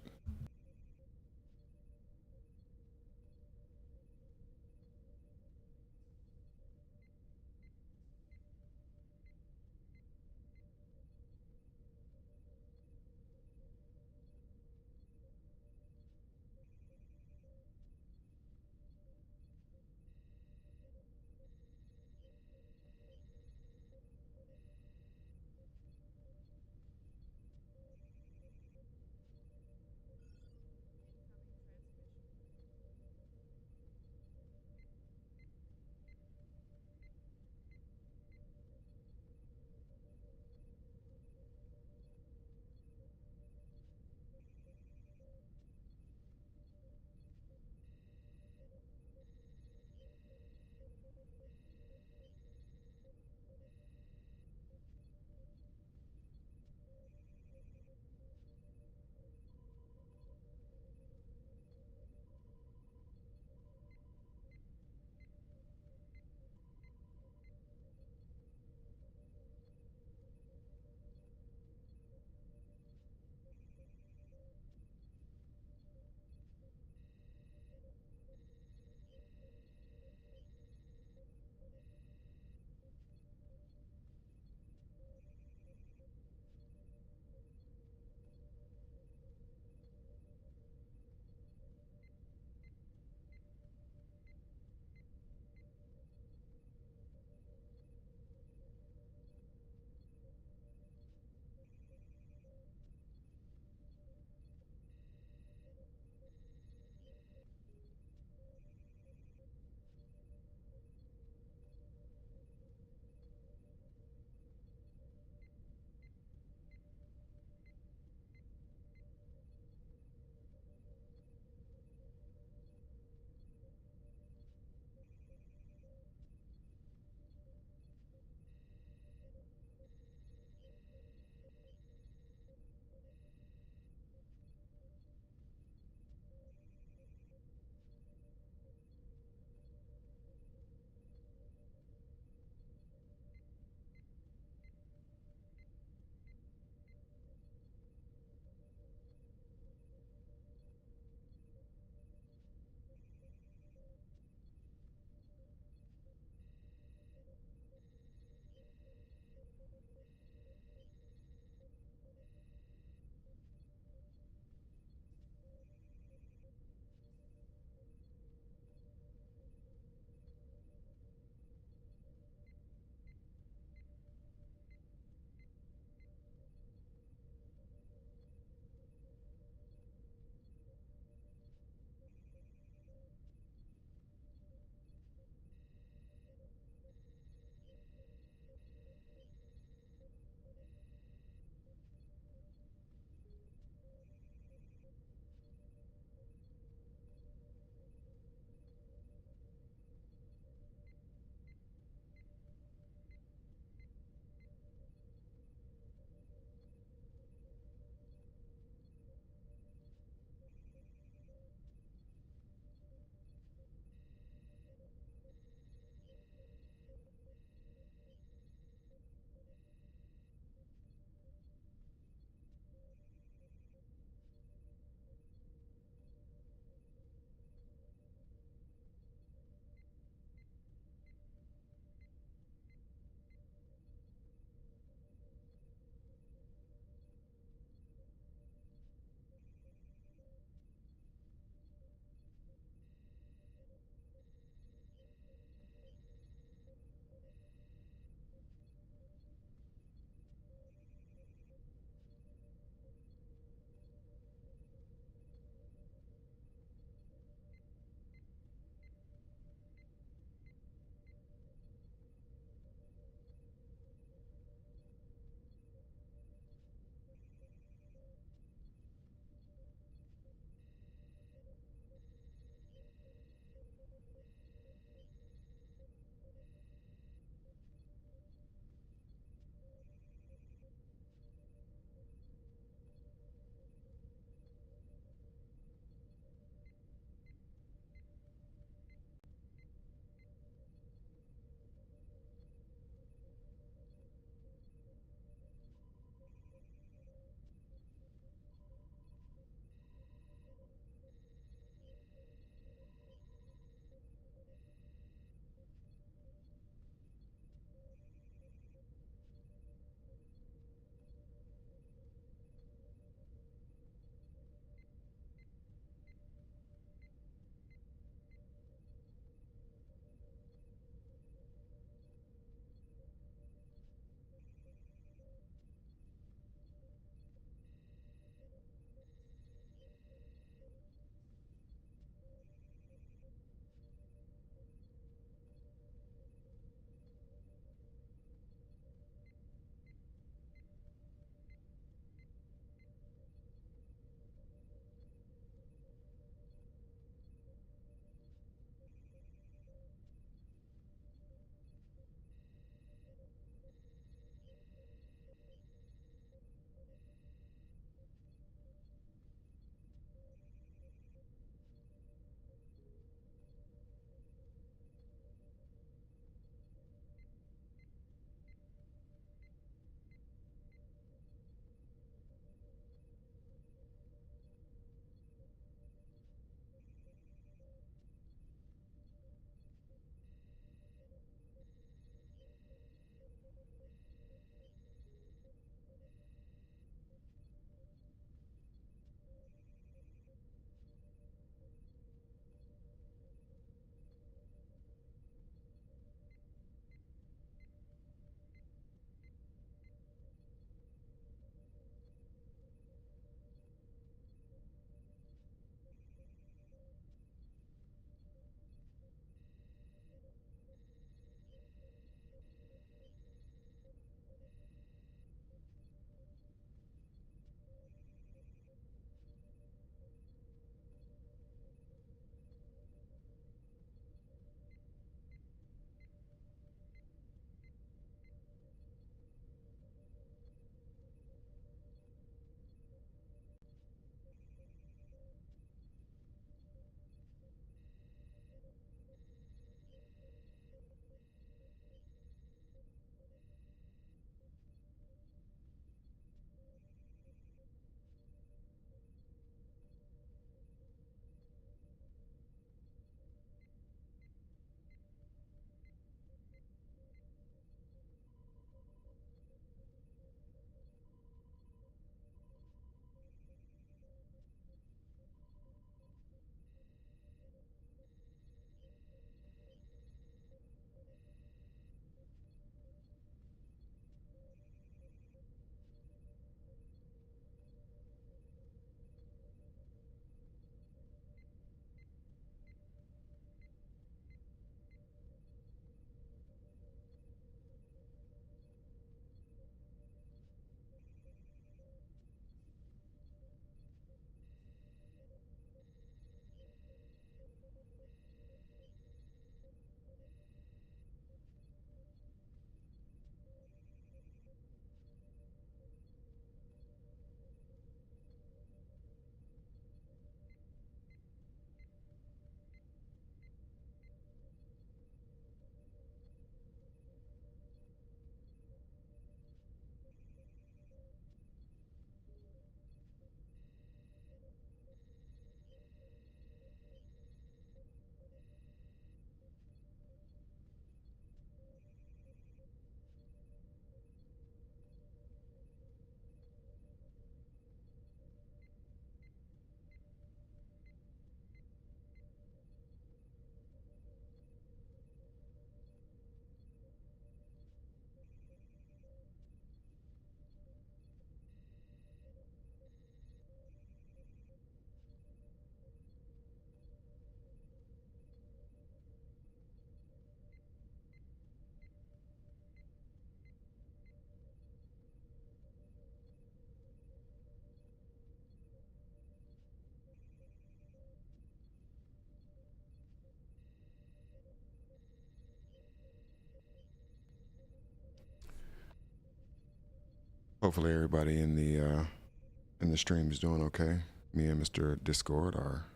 Hopefully everybody in the stream is doing okay. Me and Mr. Discord are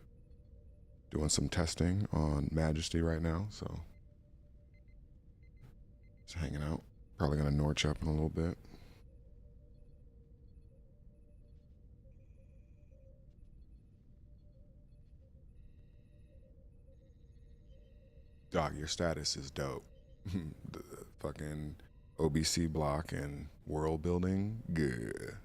doing some testing on Majesty right now, so just hanging out. Probably gonna Norch up in a little bit. Doc, your status is dope. The fucking OBC block and world building, good.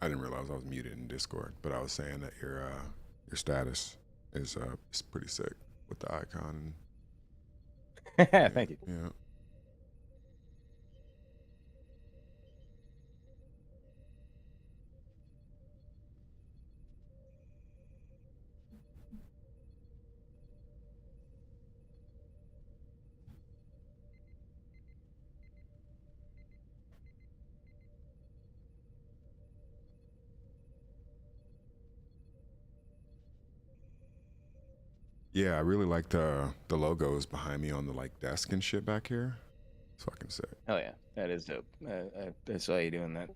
I didn't realize I was muted in Discord, but I was saying that your status is pretty sick with the icon. Yeah, Thank you. yeah. Yeah, I really like the logos behind me on the like desk and shit back here. It's fucking sick. Oh yeah, that is dope. I saw you doing that.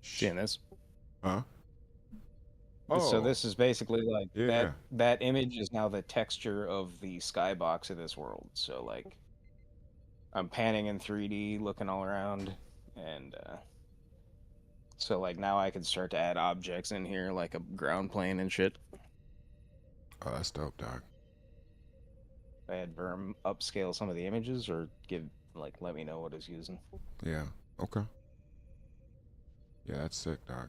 Seeing this. Huh? So Oh, this is basically like yeah. that image is now the texture of the skybox of this world. So like I'm panning in 3D, looking all around, and so like now I can start to add objects in here, like a ground plane and shit. Oh, that's dope, Doc. I had Verm upscale some of the images, or let me know what it's using. Yeah. Okay. Yeah, that's sick, Doc.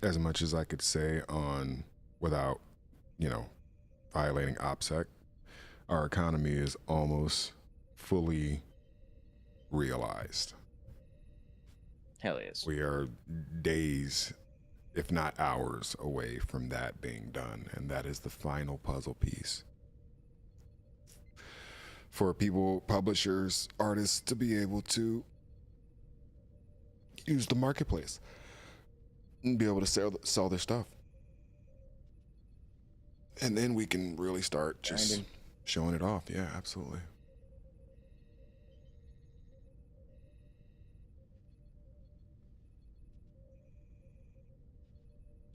as much as I could say on without, you know, violating OPSEC, our economy is almost fully realized. Hell yes. We are days, if not hours, away from that being done, and that is the final puzzle piece for people, publishers, artists to be able to use the marketplace and be able to sell their stuff. And then we can really start just Grinding. showing it off. Yeah, absolutely.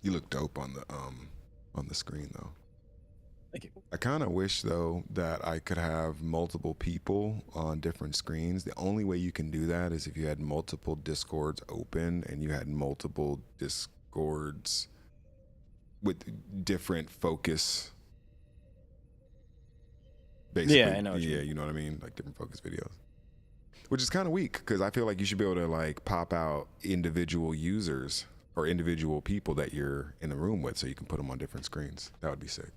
You look dope on the screen though. Thank you. I kind of wish though that I could have multiple people on different screens. The only way you can do that is if you had multiple Discords open and you had multiple Discords with different focus. Basically, Yeah, I know what you yeah, mean. you know what I mean, like different focus videos, which is kind of weak because I feel like you should be able to like pop out individual users or individual people that you're in the room with, so you can put them on different screens. That would be sick.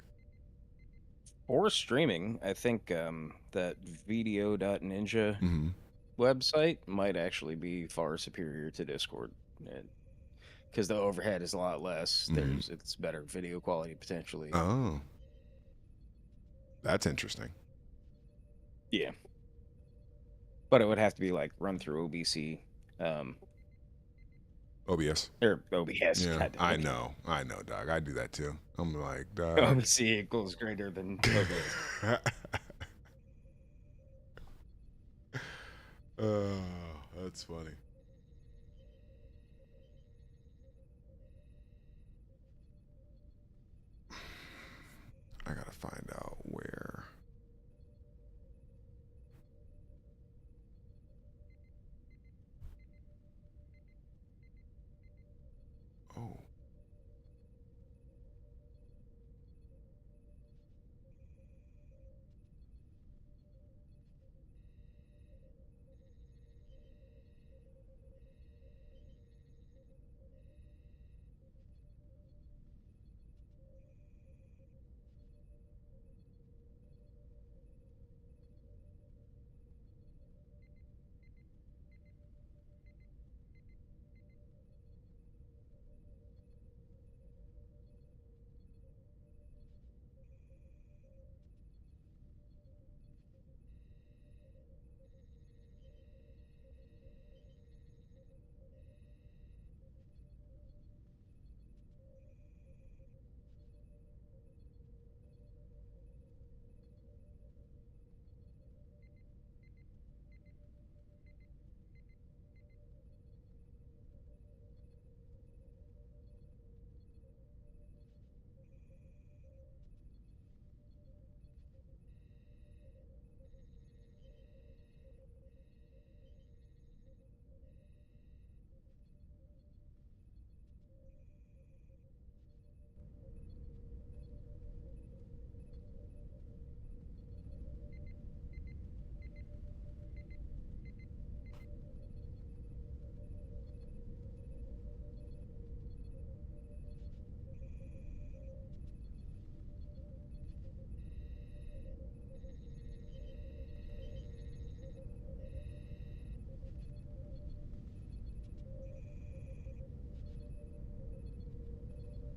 Or streaming. I think that video.ninja Mm-hmm. website might actually be far superior to Discord. Because the overhead is a lot less. Mhm. It's better video quality potentially. Oh, that's interesting. Yeah. But it would have to be like run through OBC. OBS. Or OBS. Yeah, God damn I it. know, dog. I do that too. I'm like, dog. OBC equals greater than OBS. Oh, that's funny. I gotta find out where. Oh.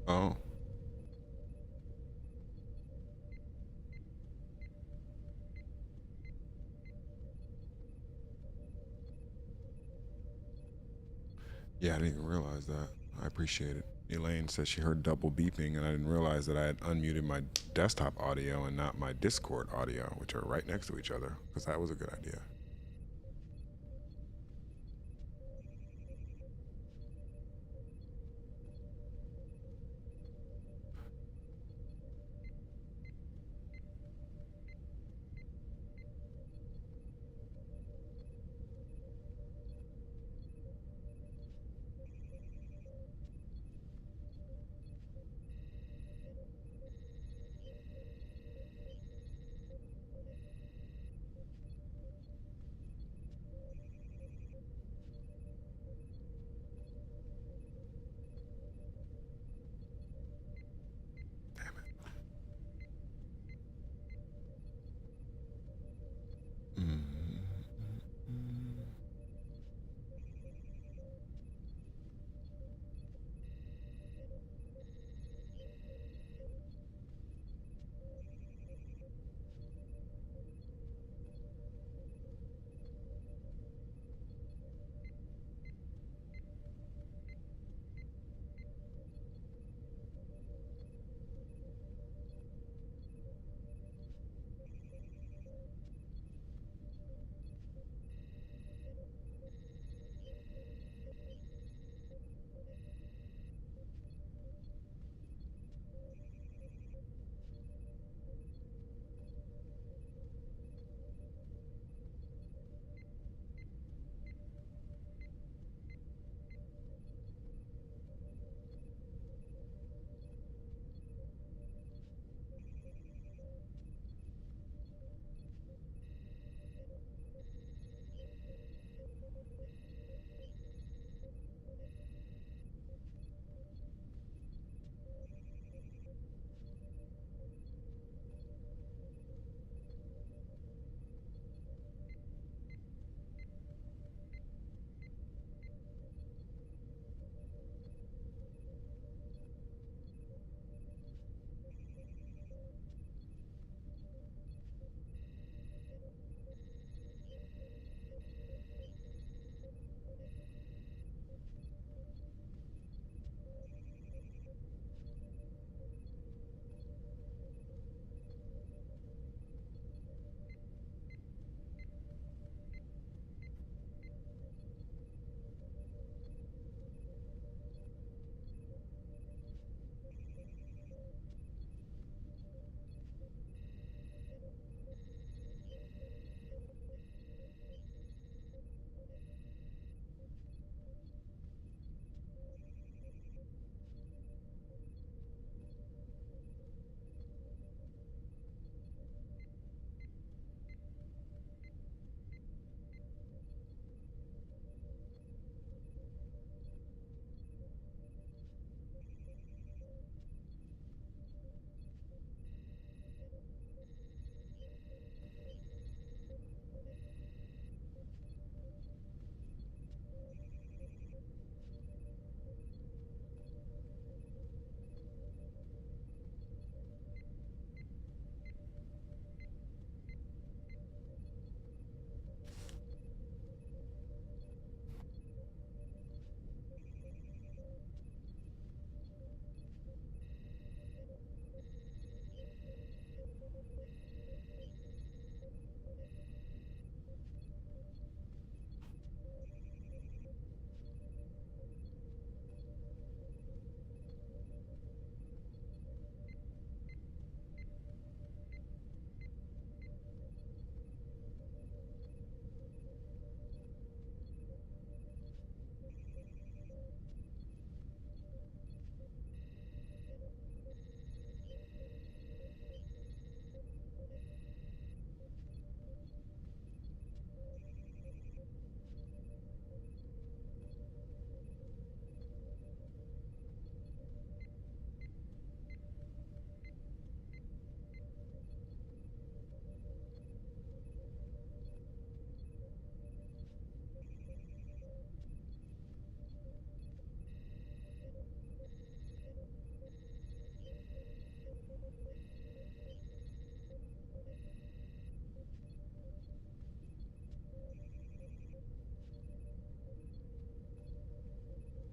Oh. Yeah, I didn't even realize that. I appreciate it. Elaine says she heard double beeping, and I didn't realize that I had unmuted my desktop audio and not my Discord audio, which are right next to each other, because that was a good idea.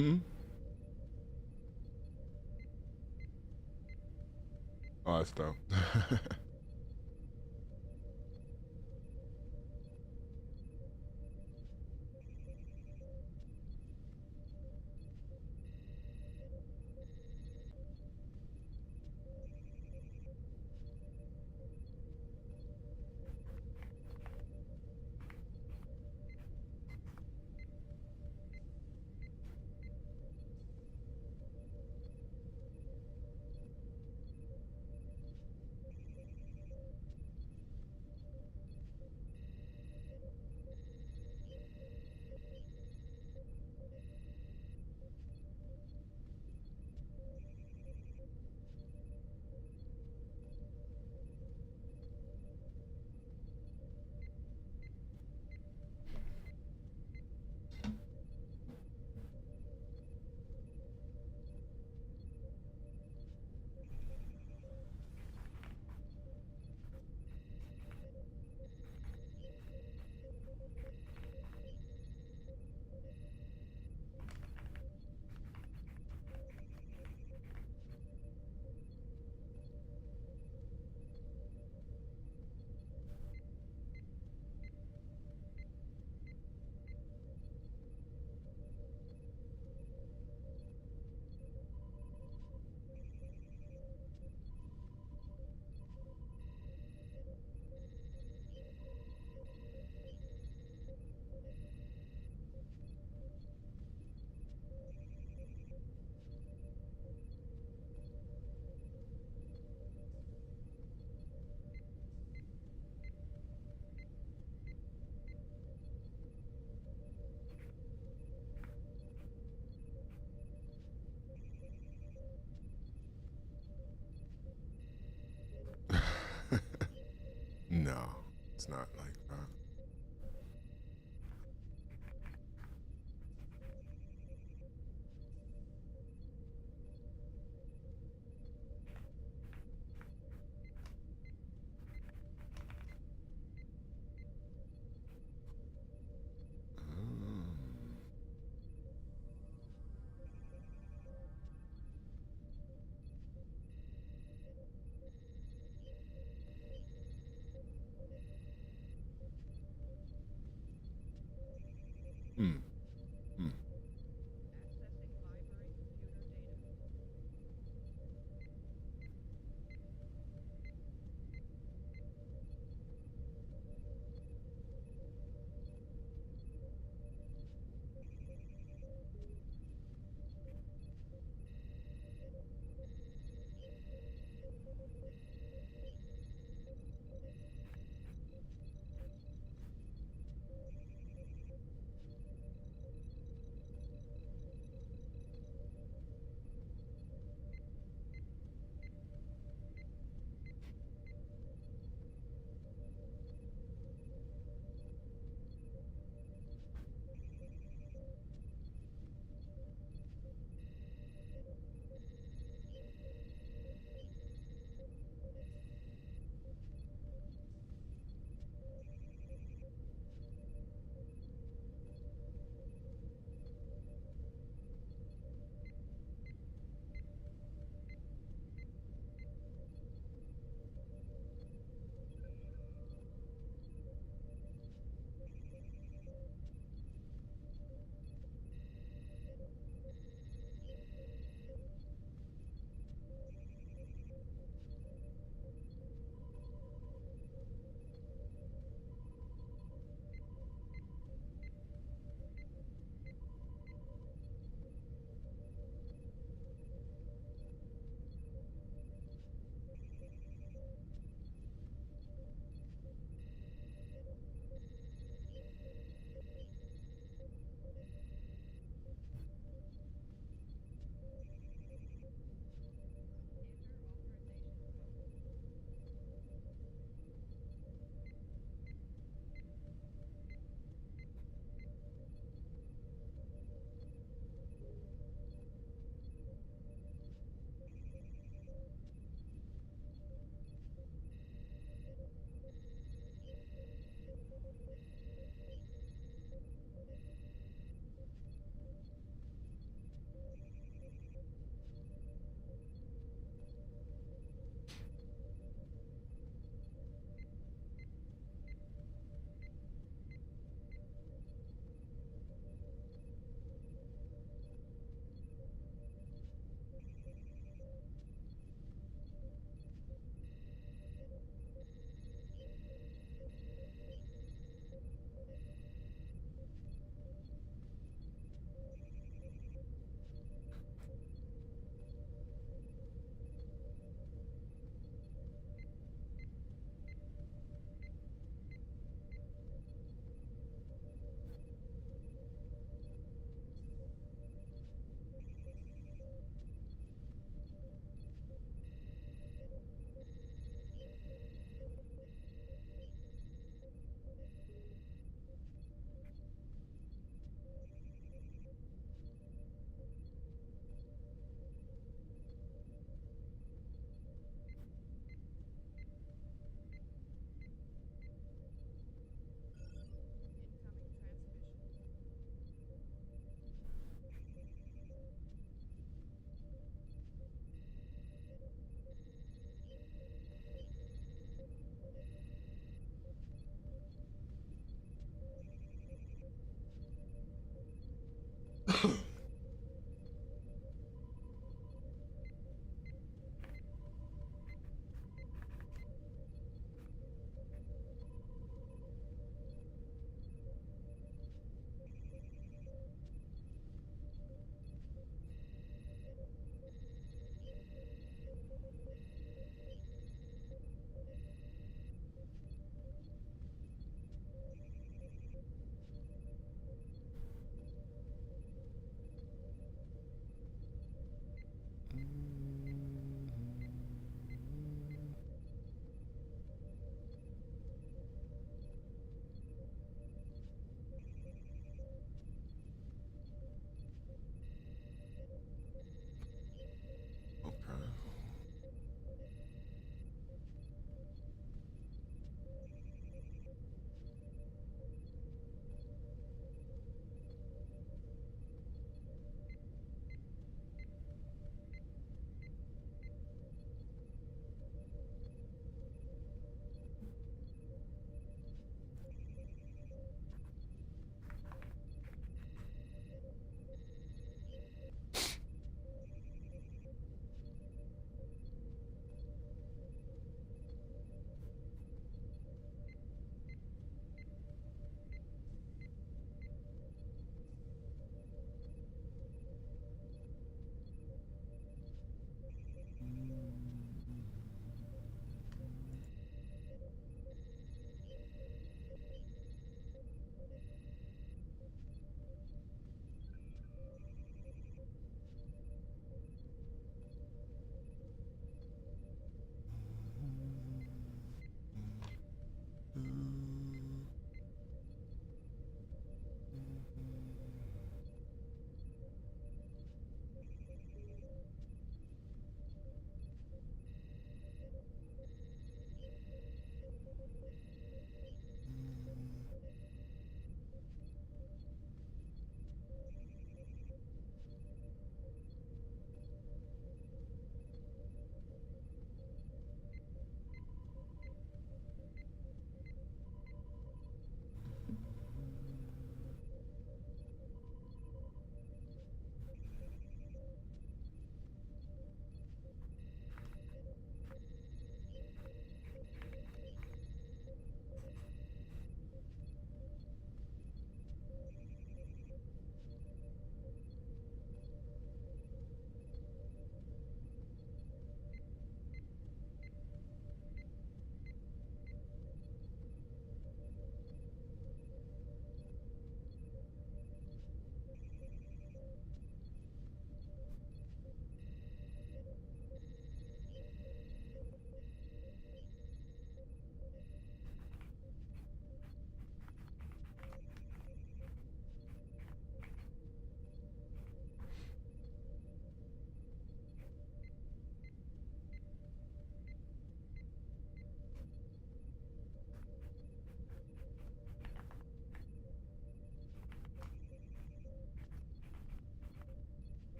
Hmm. Oh, that's dope. No, it's not like that. Um,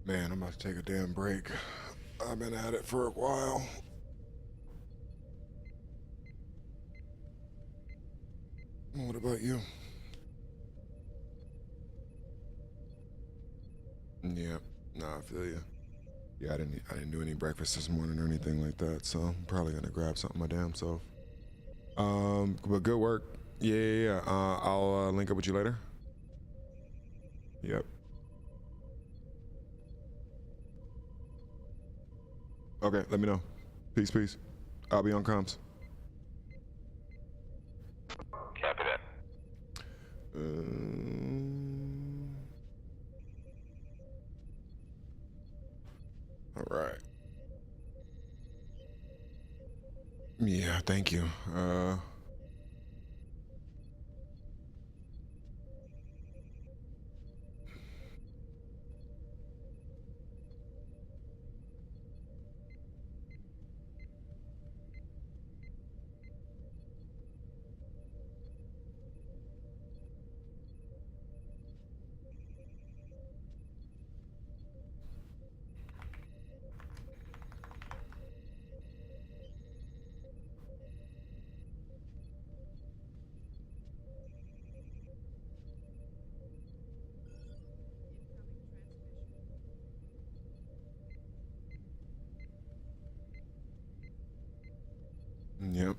Man, I'm about to take a damn break. I've been at it for a while. What about you? Yeah, nah, I feel you. Yeah, I didn't do any breakfast this morning or anything like that, so I'm probably gonna grab something my damn self. But good work. Yeah. I'll link up with you later. Yep. Okay, let me know. Peace. I'll be on comms. Copy that. All right. Yeah, thank you. Yep.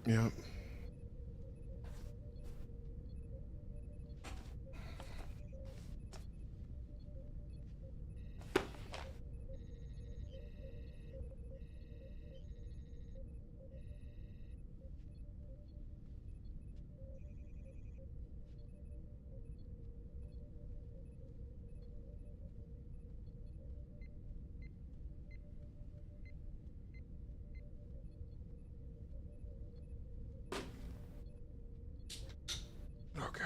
Okay.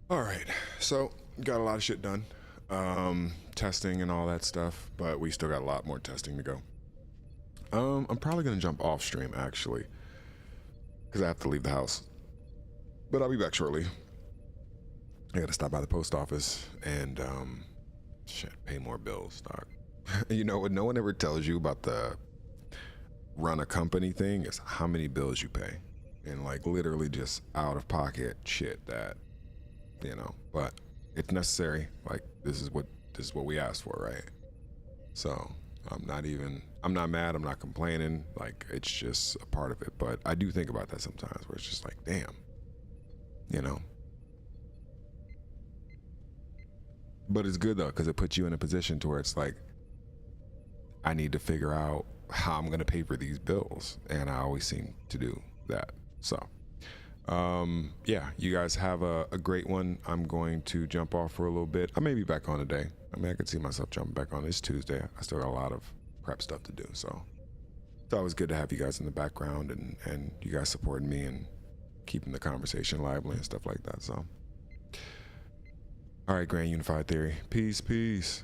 All right. So, got a lot of shit done. Testing and all that stuff, but we still got a lot more testing to go. I'm probably gonna jump off stream actually, because I have to leave the house. But I'll be back shortly. I gotta stop by the post office and pay more bills, dog. You know what no one ever tells you about the run a company thing is how many bills you pay. And like literally just out of pocket shit that, but it's necessary. Like this is what we asked for, right? So I'm not mad, I'm not complaining. Like it's just a part of it. But I do think about that sometimes where it's just like, damn, But it's good though, because it puts you in a position to where it's like, I need to figure out how I'm gonna pay for these bills. And I always seem to do that. So yeah, you guys have a great one. I'm going to jump off for a little bit. I may be back on today. I mean, I could see myself jumping back on. It's Tuesday. I still got a lot of prep stuff to do. So it's always good to have you guys in the background and you guys supporting me and keeping the conversation lively and stuff like that. So, all right, Grand Unified Theory. Peace.